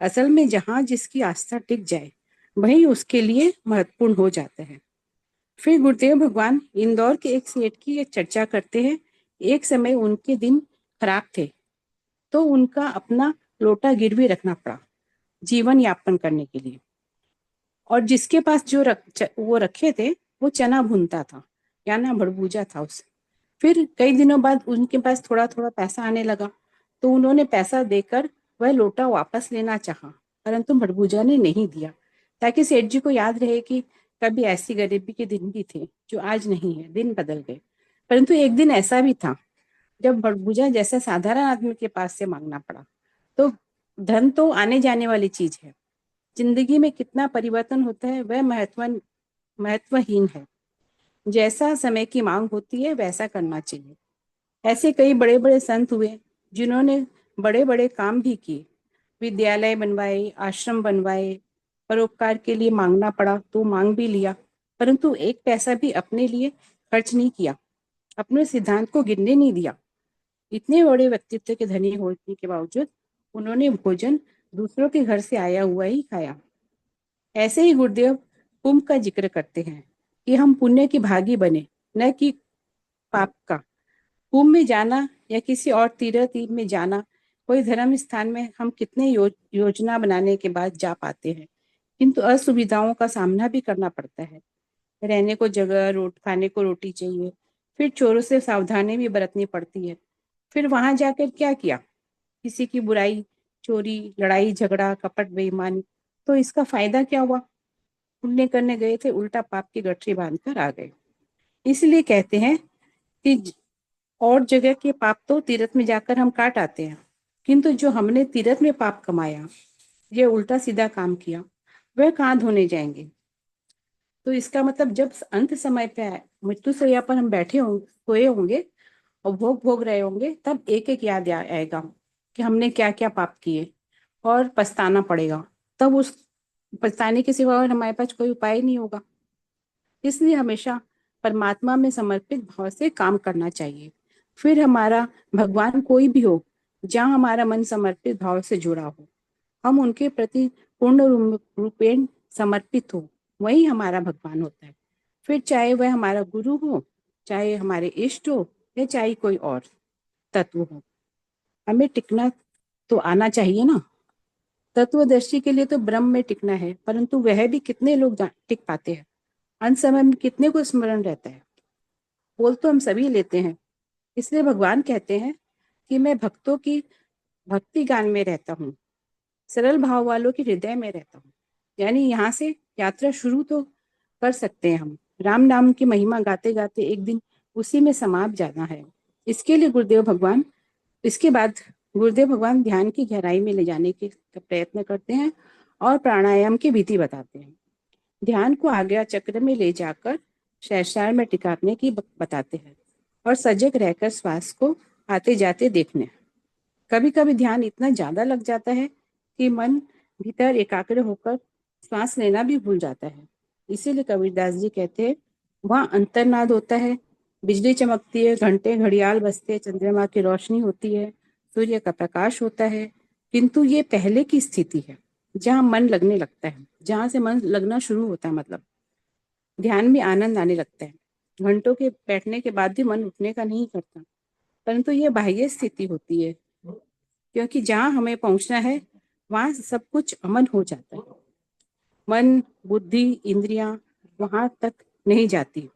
असल में जहाँ जिसकी आस्था टिक जाए वही उसके लिए महत्वपूर्ण हो जाता है। फिर गुरुदेव भगवान इंदौर के एक सेठ की एक चर्चा करते हैं। एक समय उनके दिन खराब थे तो उनका अपना लोटा गिरवी रखना पड़ा जीवन यापन करने के लिए। और जिसके पास वो रखे थे वो चना भूनता था या ना भड़बूजा था उसे। फिर कई दिनों बाद उनके पास थोड़ा थोड़ा पैसा आने लगा तो उन्होंने पैसा देकर वह लोटा वापस लेना चाहा, परंतु भड़बूजा ने नहीं दिया, ताकि सेठ जी को याद रहे कि कभी ऐसी गरीबी के दिन भी थे जो आज नहीं है, दिन बदल गए। परंतु एक दिन ऐसा भी था जब भड़बूजा जैसा साधारण आदमी के पास से मांगना पड़ा। तो धन तो आने जाने वाली चीज है, जिंदगी में कितना परिवर्तन होता है वह महत्वहीन है। जैसा समय की मांग होती है वैसा करना चाहिए। ऐसे कई बड़े बड़े संत हुए जिन्होंने बड़े बड़े काम भी किए, विद्यालय बनवाए, आश्रम बनवाए, परोपकार के लिए मांगना पड़ा तो मांग भी लिया, परंतु एक पैसा भी अपने लिए खर्च नहीं किया, अपने सिद्धांत को गिरने नहीं दिया। इतने बड़े व्यक्तित्व के धनी होने के बावजूद उन्होंने भोजन दूसरों के घर से आया हुआ ही खाया। ऐसे ही गुरुदेव कुंभ का जिक्र करते हैं कि हम पुण्य की भागी बने, न कि पाप का। कुंभ में जाना या किसी और तीर्थ में जाना, कोई धर्म स्थान में हम कितने योजना बनाने के बाद जा पाते हैं, किंतु असुविधाओं का सामना भी करना पड़ता है। रहने को जगह, खाने को रोटी चाहिए, फिर चोरों से सावधानी भी बरतनी पड़ती है। फिर वहां जाकर क्या किया? किसी की बुराई, चोरी, लड़ाई झगड़ा, कपट, बेईमानी। तो इसका फायदा क्या हुआ? पुण्य करने गए थे, उल्टा पाप की गठरी बांधकर आ गए। इसलिए कहते हैं कि और जगह के पाप तो तीर्थ में जाकर हम काट आते हैं, किंतु जो हमने तीर्थ में पाप कमाया, ये उल्टा सीधा काम किया, वह कहाँ धोने जाएंगे? तो इसका मतलब जब अंत समय पे मृत्यु शैया पर हम बैठे होंगे, सोए होंगे और भोग भोग रहे होंगे, तब एक एक याद आएगा कि हमने क्या क्या पाप किए और पछताना पड़ेगा। तब उस पछताने के सिवा और हमारे पास कोई उपाय नहीं होगा। इसलिए हमेशा परमात्मा में समर्पित भाव से काम करना चाहिए। फिर हमारा भगवान कोई भी हो, जहाँ हमारा मन समर्पित भाव से जुड़ा हो, हम उनके प्रति पूर्ण रूपेण समर्पित हो, वही हमारा भगवान होता है। फिर चाहे वह हमारा गुरु हो, चाहे हमारे इष्ट हो, या चाहे कोई और तत्व हो, हमें टिकना तो आना चाहिए ना। तत्वदर्शी के लिए तो ब्रह्म में टिकना है, परंतु वह भी कितने लोग टिक पाते हैं? अंत समय में कितने को स्मरण रहता है? बोल तो हम सभी लेते हैं। इसलिए भगवान कहते हैं कि मैं भक्तों की भक्ति गान में रहता हूँ, सरल भाव वालों के हृदय में रहता हूँ। यानी यहाँ से यात्रा शुरू तो कर सकते हैं हम, राम नाम की महिमा गाते गाते एक दिन उसी में समाप्त जाना है। इसके लिए इसके बाद गुरुदेव भगवान ध्यान की गहराई में ले जाने के प्रयत्न करते हैं और प्राणायाम की विधि बताते हैं। ध्यान को आज्ञा चक्र में ले जाकर सहस्रार में टिकाने की बताते हैं और सजग रहकर श्वास को आते जाते देखने। कभी कभी ध्यान इतना ज्यादा लग जाता है कि मन भीतर एकाग्र होकर श्वास लेना भी भूल जाता है। इसीलिए कबीरदास जी कहते हैं, वहाँ अंतर्नाद होता है, बिजली चमकती है, घंटे घड़ियाल बजते, चंद्रमा की रोशनी होती है, सूर्य का प्रकाश होता है, किंतु ये पहले की स्थिति है जहाँ मन लगने लगता है, जहाँ से मन लगना शुरू होता है, मतलब ध्यान में आनंद आने लगता है। घंटों के बैठने के बाद भी मन उठने का नहीं करता, परंतु ये बाह्य स्थिति होती है, क्योंकि जहाँ हमें पहुंचना है वहां सब कुछ अमन हो जाता है। मन, बुद्धि, इंद्रियां वहां तक नहीं जाती।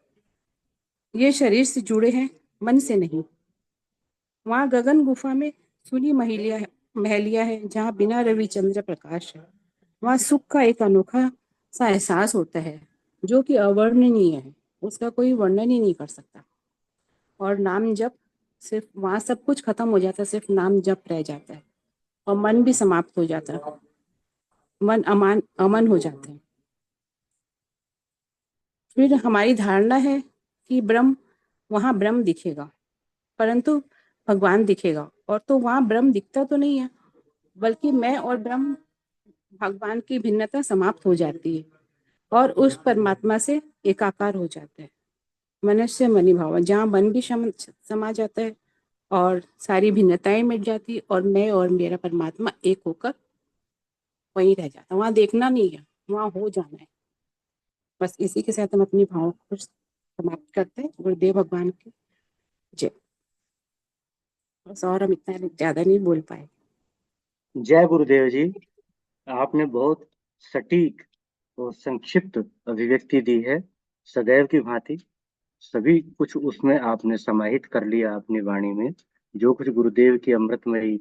ये शरीर से जुड़े हैं, मन से नहीं। वहां गगन गुफा में सुनी महलिया है जहाँ बिना रवि चंद्र प्रकाश है। वहां सुख का एक अनोखा सा एहसास होता है जो कि अवर्णनीय है, उसका कोई वर्णन ही नहीं कर सकता। और नाम जप, सिर्फ वहां सब कुछ खत्म हो जाता है, सिर्फ नाम जप रह जाता है और मन भी समाप्त हो जाता है, मन अमन हो जाते हैं। फिर हमारी धारणा है कि वहां ब्रह्म दिखेगा, परंतु भगवान दिखेगा, और तो वहां ब्रह्म दिखता तो नहीं है, बल्कि मैं और ब्रह्म, भगवान की भिन्नता समाप्त हो जाती है। और उस परमात्मा से एकाकार हो जाता है। मनुष्य मनि भाव, जहाँ मन भी समा जाता है और सारी भिन्नताएं मिट जाती और मैं और मेरा परमात्मा एक होकर वहीं रह जाता। वहां देखना नहीं है, वहां हो जाना है। बस इसी के साथ हम अपनी भावों को समाप्त करते हैं। गुरुदेव भगवान की जय। बस, और हम इतना ज्यादा नहीं बोल पाए। जय गुरुदेव जी। आपने बहुत सटीक और संक्षिप्त अभिव्यक्ति दी है, सदैव की भांति। सभी कुछ उसमें आपने समाहित कर लिया अपनी वाणी में। जो कुछ गुरुदेव की अमृतमयी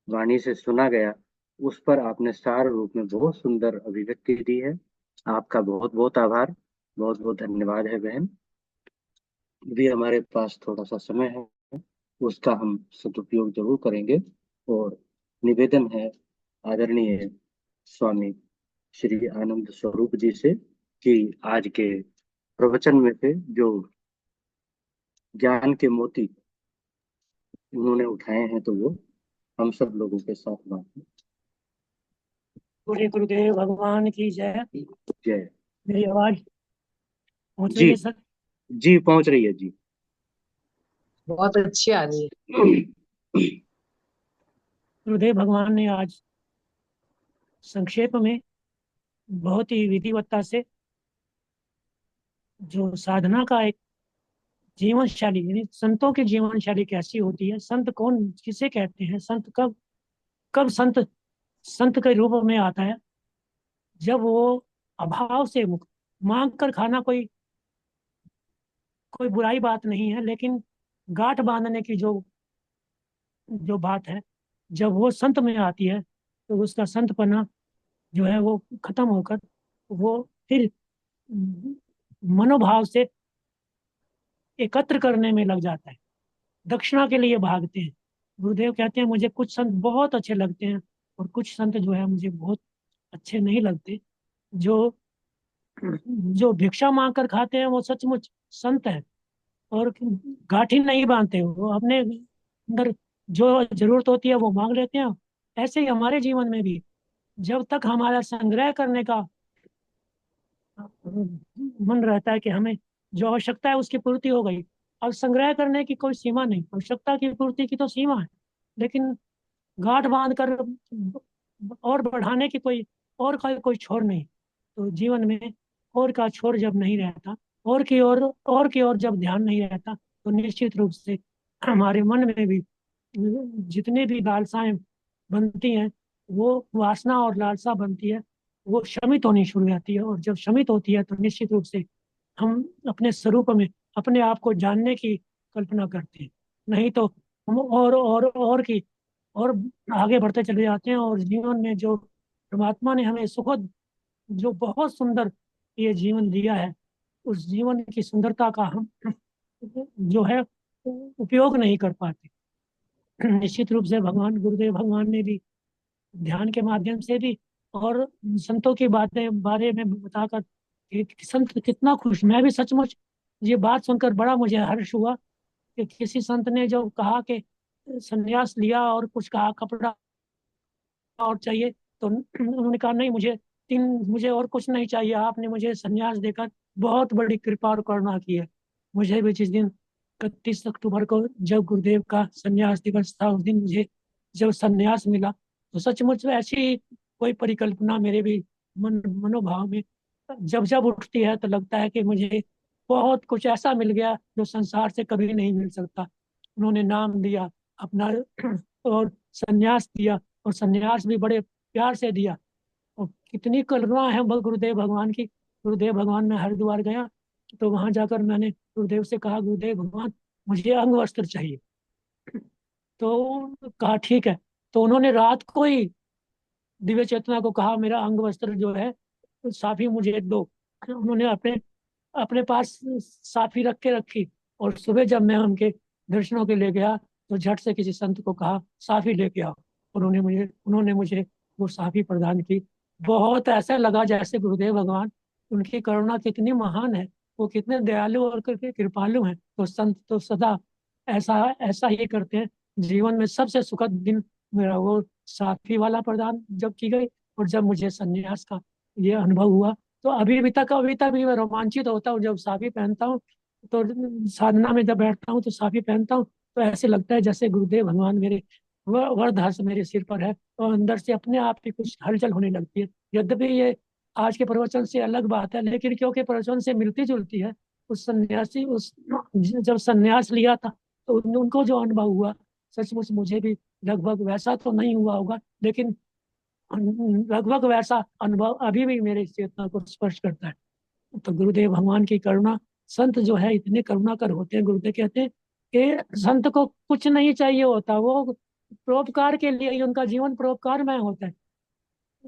वाणी से सुना गया, उस पर आपने सार रूप में बहुत सुंदर अभिव्यक्ति दी है। आपका बहुत बहुत आभार, बहुत बहुत धन्यवाद है बहन। भी हमारे पास थोड़ा सा समय है, उसका हम सदुपयोग जरूर करेंगे। और निवेदन है आदरणीय स्वामी श्री आनंद स्वरूप जी से कि आज के प्रवचन में से जो ज्ञान के मोती उन्होंने उठाए हैं, तो वो हम सब लोगों के साथ बांटें। पूरे गुरुदेव भगवान की जय। जय। मेरी आवाज पहुंच रही जी है सर? जी, पहुंच रही है जी। बहुत अच्छी आ रही है। गुरुदेव भगवान ने आज संक्षेप में बहुत ही विधिवत्ता से जो साधना का एक जीवन शैली, यानी संतों की जीवन शैली कैसी होती है, संत कौन किसे कहते हैं, संत कब कब संत संत के रूप में आता है, जब वो अभाव से मुक्त। मांग कर खाना कोई कोई बुराई बात नहीं है, लेकिन गांठ बांधने की जो जो बात है, जब वो संत में आती है तो उसका संतपना जो है वो खत्म होकर वो फिर मनोभाव से एकत्र करने में लग जाता है, दक्षिणा के लिए भागते हैं। गुरुदेव कहते हैं मुझे कुछ संत बहुत अच्छे लगते हैं और कुछ संत जो है मुझे बहुत अच्छे नहीं लगते। जो जो भिक्षा मांग कर खाते हैं वो सचमुच संत है और गांठी नहीं बांधते, वो अपने अंदर जो जरूरत होती है वो मांग लेते हैं। ऐसे ही हमारे जीवन में भी जब तक हमारा संग्रह करने का मन रहता है कि हमें जो आवश्यकता है उसकी पूर्ति हो गई, अब संग्रह करने की कोई सीमा नहीं, आवश्यकता की पूर्ति की तो सीमा है, लेकिन गांठ बांध कर और बढ़ाने की कोई कोई छोर नहीं। तो जीवन में और का छोर जब नहीं रहता, और की ओर जब ध्यान नहीं रहता, तो निश्चित रूप से हमारे मन में भी जितने भी लालसाएं बनती हैं, वो वासना और लालसा बनती है, वो शमित होनी शुरू हो जाती है। और जब शमित होती है तो निश्चित रूप से हम अपने स्वरूप में अपने आप को जानने की कल्पना करते हैं, नहीं तो हम और आगे बढ़ते चले जाते हैं। और जीवन में जो परमात्मा ने हमें सुखद, जो बहुत सुंदर ये जीवन दिया है, उस जीवन की सुंदरता का हम जो है उपयोग नहीं कर पाते। निश्चित रूप से भगवान गुरुदेव भगवान ने भी ध्यान के माध्यम से भी और संतों की बातें बारे में बताकर कि संत कितना खुश, मैं भी सचमुच ये बात सुनकर बड़ा मुझे हर्ष हुआ कि किसी संत ने जो कहा कि संन्यास लिया और कुछ कहा कपड़ा और चाहिए, तो उन्होंने कहा नहीं, मुझे और कुछ नहीं चाहिए, आपने मुझे संन्यास देकर बहुत बड़ी कृपा और करुणा की है। मुझे भी जिस दिन 31 अक्टूबर को जब गुरुदेव का संन्यास दिवस था, उस दिन मुझे जब संन्यास मिला तो सचमुच ऐसी कोई परिकल्पना मेरे भी मनोभाव में जब जब उठती है तो लगता है कि मुझे बहुत कुछ ऐसा मिल गया जो संसार से कभी नहीं मिल सकता। उन्होंने नाम दिया अपना और संन्यास दिया, और संन्यास भी बड़े प्यार से दिया। और कितनी करुणा है गुरुदेव भगवान की। गुरुदेव भगवान में हरिद्वार गया तो वहां जाकर मैंने गुरुदेव से कहा, गुरुदेव भगवान मुझे अंग वस्त्र चाहिए। तो कहा ठीक है। तो उन्होंने रात को ही दिव्य चेतना को कहा मेरा अंग वस्त्र जो है तो साफी मुझे दो। उन्होंने अपने अपने पास साफी रख के रखी, और सुबह जब मैं उनके दर्शनों के लिए गया तो झट से किसी संत को कहा साफी लेके आओ, और उन्होंने मुझे वो साफी प्रदान की। बहुत ऐसा लगा जैसे गुरुदेव भगवान, उनकी करुणा कितनी महान है, वो कितने दयालु और कृपालु हैं। तो संत तो सदा ऐसा ऐसा ही करते हैं। जीवन में सबसे सुखद दिन मेरा वो साफी वाला प्रदान जब की गई, और जब मुझे संन्यास का ये अनुभव हुआ तो अभी तक भी मैं रोमांचित होता हूँ जब साफी पहनता हूँ। तो साधना में जब बैठता हूँ तो साफी पहनता हूँ तो ऐसे लगता है जैसे गुरुदेव भगवान मेरे वरदहस्त मेरे सिर पर है, और अंदर से अपने आप ही कुछ हलचल होने लगती है। यद्यपि ये आज के प्रवचन से अलग बात है, लेकिन क्योंकि प्रवचन से मिलती जुलती है, उस सन्यासी उस जब सन्यास लिया था तो उनको जो अनुभव हुआ, सचमुच मुझे भी लगभग वैसा तो नहीं हुआ होगा, लेकिन लगभग वैसा अनुभव अभी भी मेरे चेतना को स्पर्श करता है। तो गुरुदेव भगवान की करुणा, संत जो है इतने करुणाकर होते हैं। गुरुदेव कहते हैं कि संत को कुछ नहीं चाहिए होता, वो परोपकार के लिए ही उनका जीवन परोपकार में होता है।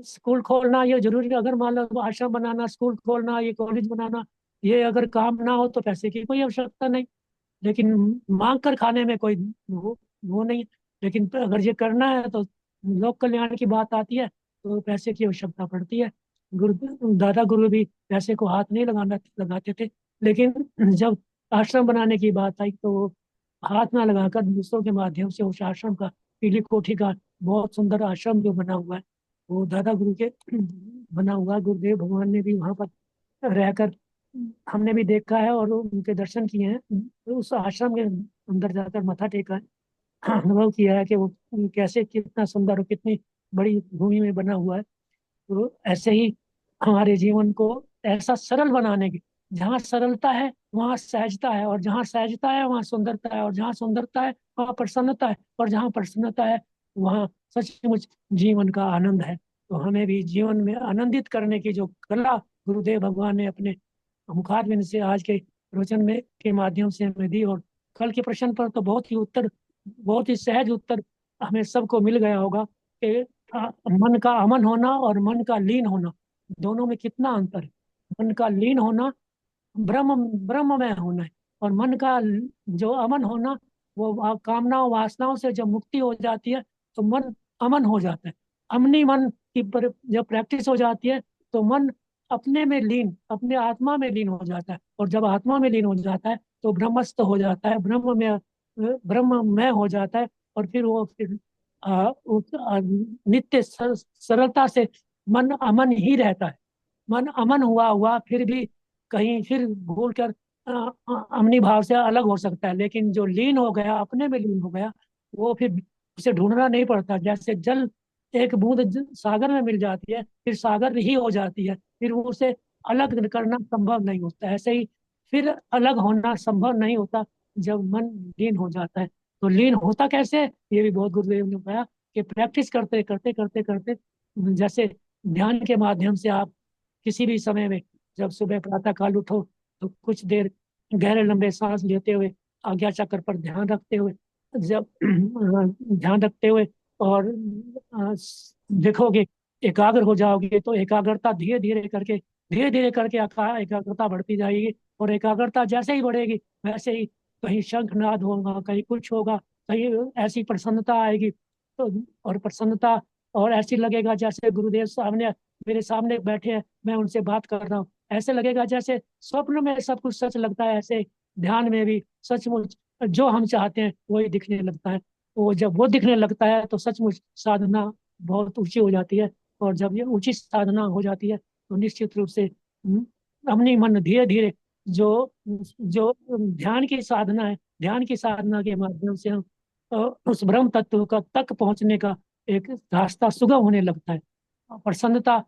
स्कूल खोलना ये जरूरी, अगर मान लो आश्रम बनाना, स्कूल खोलना, ये कॉलेज बनाना, ये अगर काम ना हो तो पैसे की कोई आवश्यकता नहीं, लेकिन मांग कर खाने में कोई वो नहीं। लेकिन अगर ये करना है तो लोक कल्याण की बात आती है तो पैसे की आवश्यकता पड़ती है। दादा गुरु भी पैसे को हाथ नहीं लगाते थे, लेकिन जब आश्रम बनाने की बात आई तो वो हाथ ना लगाकर दूसरों के माध्यम से उस आश्रम का, पीली कोठी का बहुत सुंदर आश्रम जो बना हुआ है, वो दादा गुरु के बना हुआ है। गुरुदेव भगवान ने भी वहां पर रहकर हमने भी देखा है और उनके दर्शन किए हैं। तो उस आश्रम के अंदर जाकर मत्था टेका है, अनुभव किया है कि वो कैसे, कितना सुंदर और कितनी बड़ी भूमि में बना हुआ है। तो ऐसे ही हमारे जीवन को ऐसा सरल बनाने की, जहाँ सरलता है वहाँ सहजता है, और जहाँ सहजता है वहाँ सुंदरता है, और जहाँ सुंदरता है वहाँ प्रसन्नता है, और जहाँ प्रसन्नता है वहाँ सचमुच जीवन का आनंद है। तो हमें भी जीवन में आनंदित करने की जो कला गुरुदेव भगवान ने अपने मुखारबिंद से आज के प्रवचन में के माध्यम से हमें दी, और कल के प्रश्न पर तो बहुत ही सहज उत्तर हमें सबको मिल गया होगा कि मन का अमन होना और मन का लीन होना, दोनों में कितना अंतर है। मन का लीन होना ब्रह्म ब्रह्म में होना है, और मन का जो अमन होना, वो कामनाओं वासनाओं से जब मुक्ति हो जाती है तो मन अमन हो जाता है। अमनी मन की जब प्रैक्टिस हो जाती है तो मन अपने में लीन, अपने आत्मा में लीन हो जाता है, और जब आत्मा में लीन हो जाता है तो ब्रह्मस्थ हो जाता है, ब्रह्म में हो जाता है। और फिर वो फिर नित्य सरलता से मन अमन ही रहता है। मन अमन हुआ हुआ फिर भी कहीं फिर भूल कर अमनी भाव से अलग हो सकता है, लेकिन जो लीन हो गया, अपने में लीन हो गया, वो फिर उसे ढूंढना नहीं पड़ता। जैसे जल एक बूंद सागर में मिल जाती है फिर सागर ही हो जाती है, फिर वो उसे अलग करना संभव नहीं होता। ऐसे ही फिर अलग होना संभव नहीं होता जब मन लीन हो जाता है। तो लीन होता कैसे, ये भी बहुत गुरुदेव ने बताया कि प्रैक्टिस करते करते करते करते, जैसे ध्यान के माध्यम से आप किसी भी समय में, जब सुबह प्रातः काल उठो तो कुछ देर गहरे लंबे सांस लेते हुए, आज्ञा चक्र पर ध्यान रखते हुए, जब ध्यान रखते हुए और देखोगे, एकाग्र हो जाओगे, तो एकाग्रता धीरे धीरे करके एकाग्रता बढ़ती जाएगी। और एकाग्रता जैसे ही बढ़ेगी वैसे ही कहीं शंखनाद होगा, कहीं कुछ होगा, कहीं ऐसी प्रसन्नता आएगी। तो और प्रसन्नता, और ऐसी लगेगा जैसे गुरुदेव सामने मेरे सामने बैठे हैं, मैं उनसे बात कर रहा हूँ। ऐसे लगेगा जैसे स्वप्न में सब कुछ सच लगता है, ऐसे ध्यान में भी सचमुच जो हम चाहते हैं वही दिखने लगता है। वो जब वो दिखने लगता है तो सचमुच साधना बहुत ऊंची हो जाती है। और जब ये ऊंची साधना हो जाती है तो निश्चित रूप से अपनी मन धीरे धीरे जो जो ध्यान की साधना है, ध्यान की साधना के माध्यम से हम उस ब्रह्म तत्व का तक पहुंचने का एक रास्ता सुगम होने लगता है। प्रसन्नता,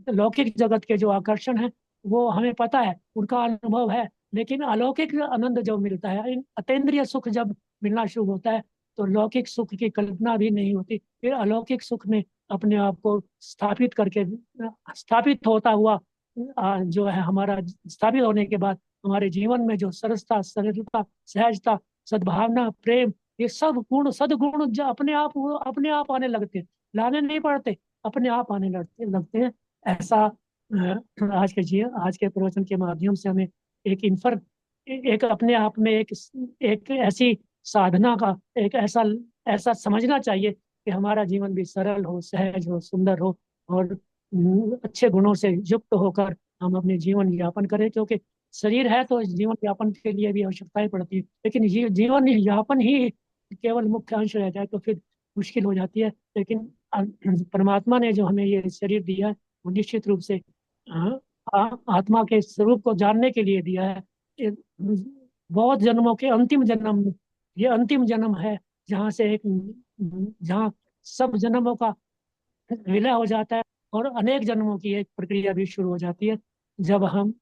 लौकिक जगत के जो आकर्षण है वो हमें पता है, उनका अनुभव है, लेकिन अलौकिक आनंद जो मिलता है, अतीन्द्रिय सुख जब मिलना शुरू होता है तो लौकिक सुख की कल्पना भी नहीं होती। फिर अलौकिक सुख में अपने आप को स्थापित करके, स्थापित होता हुआ जो है हमारा, स्थापित होने के बाद हमारे जीवन में जो सरसता, सरलता, सहजता, सद्भावना, प्रेम, ये सब गुण सदगुण जो अपने आप आने लगते हैं, लाने नहीं पड़ते, अपने आप आने लगते हैं। ऐसा आज के प्रवचन के माध्यम से हमें एक अपने आप में एक ऐसी साधना का एक ऐसा समझना चाहिए कि हमारा जीवन भी सरल हो, सहज हो, सुंदर हो, और अच्छे गुणों से युक्त होकर हम अपने जीवन यापन करें। क्योंकि शरीर है तो जीवन यापन के लिए भी आवश्यकताएं पड़ती है, लेकिन जीवन यापन ही केवल मुख्य अंश रह जाए तो फिर मुश्किल हो जाती है। लेकिन परमात्मा ने जो हमें ये शरीर दिया है वो निश्चित रूप से आत्मा के स्वरूप को जानने के लिए दिया है। ये बहुत जन्मों के अंतिम जन्म, ये अंतिम जन्म है जहाँ से जहाँ सब जन्मों का विलय हो जाता है और अनेक जन्मों की एक प्रक्रिया भी शुरू हो जाती है। जब हम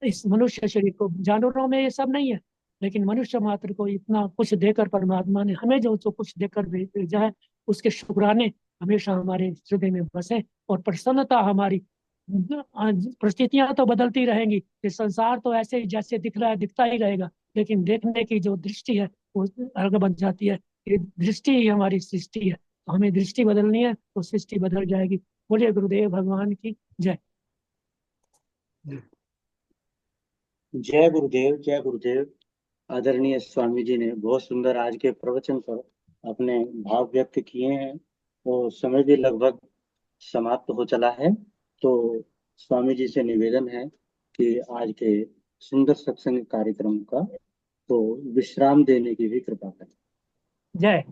इस मनुष्य शरीर को, जानवरों में ये सब नहीं है, लेकिन मनुष्य मात्र को इतना कुछ देकर परमात्मा ने हमें जो जो कुछ देकर भेजा है, उसके शुक्राने हमेशा हमारे हृदय में बसे और प्रसन्नता हमारी। परिस्थितियां तो बदलती रहेंगी, ये संसार तो ऐसे ही जैसे दिख रहा है दिखता ही रहेगा, लेकिन देखने की जो दृष्टि है वो अलग बन जाती है। ये दृष्टि ही हमारी सृष्टि है, तो हमें दृष्टि बदलनी है तो सृष्टि बदल जाएगी। बोलिए गुरुदेव भगवान की जय। जय गुरुदेव, जय गुरुदेव। आदरणीय स्वामी जी ने बहुत सुंदर आज के प्रवचन पर अपने भाव व्यक्त किए हैं और समय भी लगभग समाप्त हो चला है। तो स्वामी जी से निवेदन है कि आज के सुंदर सत्संग कार्यक्रम का तो विश्राम देने की भी कृपा करें। जय।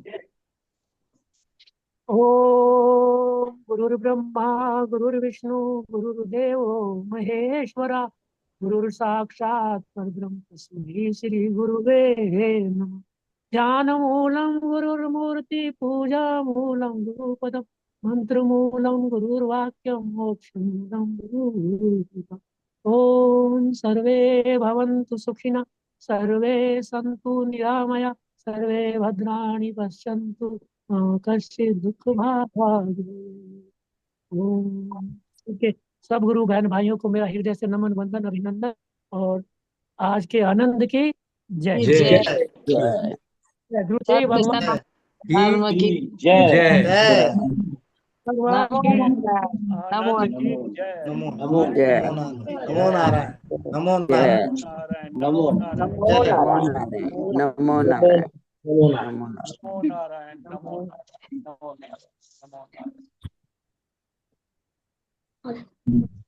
ओम गुरुर्ब्रह्मा गुरुर्विष्णु गुरुर्देव महेश्वरा, गुरुर्साक्षात् परब्रह्म तस्मै श्री गुरुवे नमः। ध्यानमूलं गुरुर्मूर्ति पूजा मूलं गुरुपदं, मंत्रमूलं गुरुर्वाक्यं मोक्षमूलं गुरुकृपा। ओम सर्वे भवन्तु सुखिनः, सर्वे सन्तु निरामया, सर्वे भद्राणि पश्यन्तु मा कश्चित् दुःखभाग् भवेत्। ओम। ठीक है, सब गुरु बहन भाइयों को मेरा हृदय से नमन वंदन अभिनंदन और आज के आनंद की जय। जय जय गुरुदेव भगवान की जय जय। जय। भगवान की नमो आनंद की जय। नमो नमो जय। नमो नारायण, नमो जय नारायण, नारायण, नमो नमो जय। नारायण, नमो नारायण, नमो नारायण। नमो नारायण, नमो नारायण, नमो नारायण, नमो नारायण।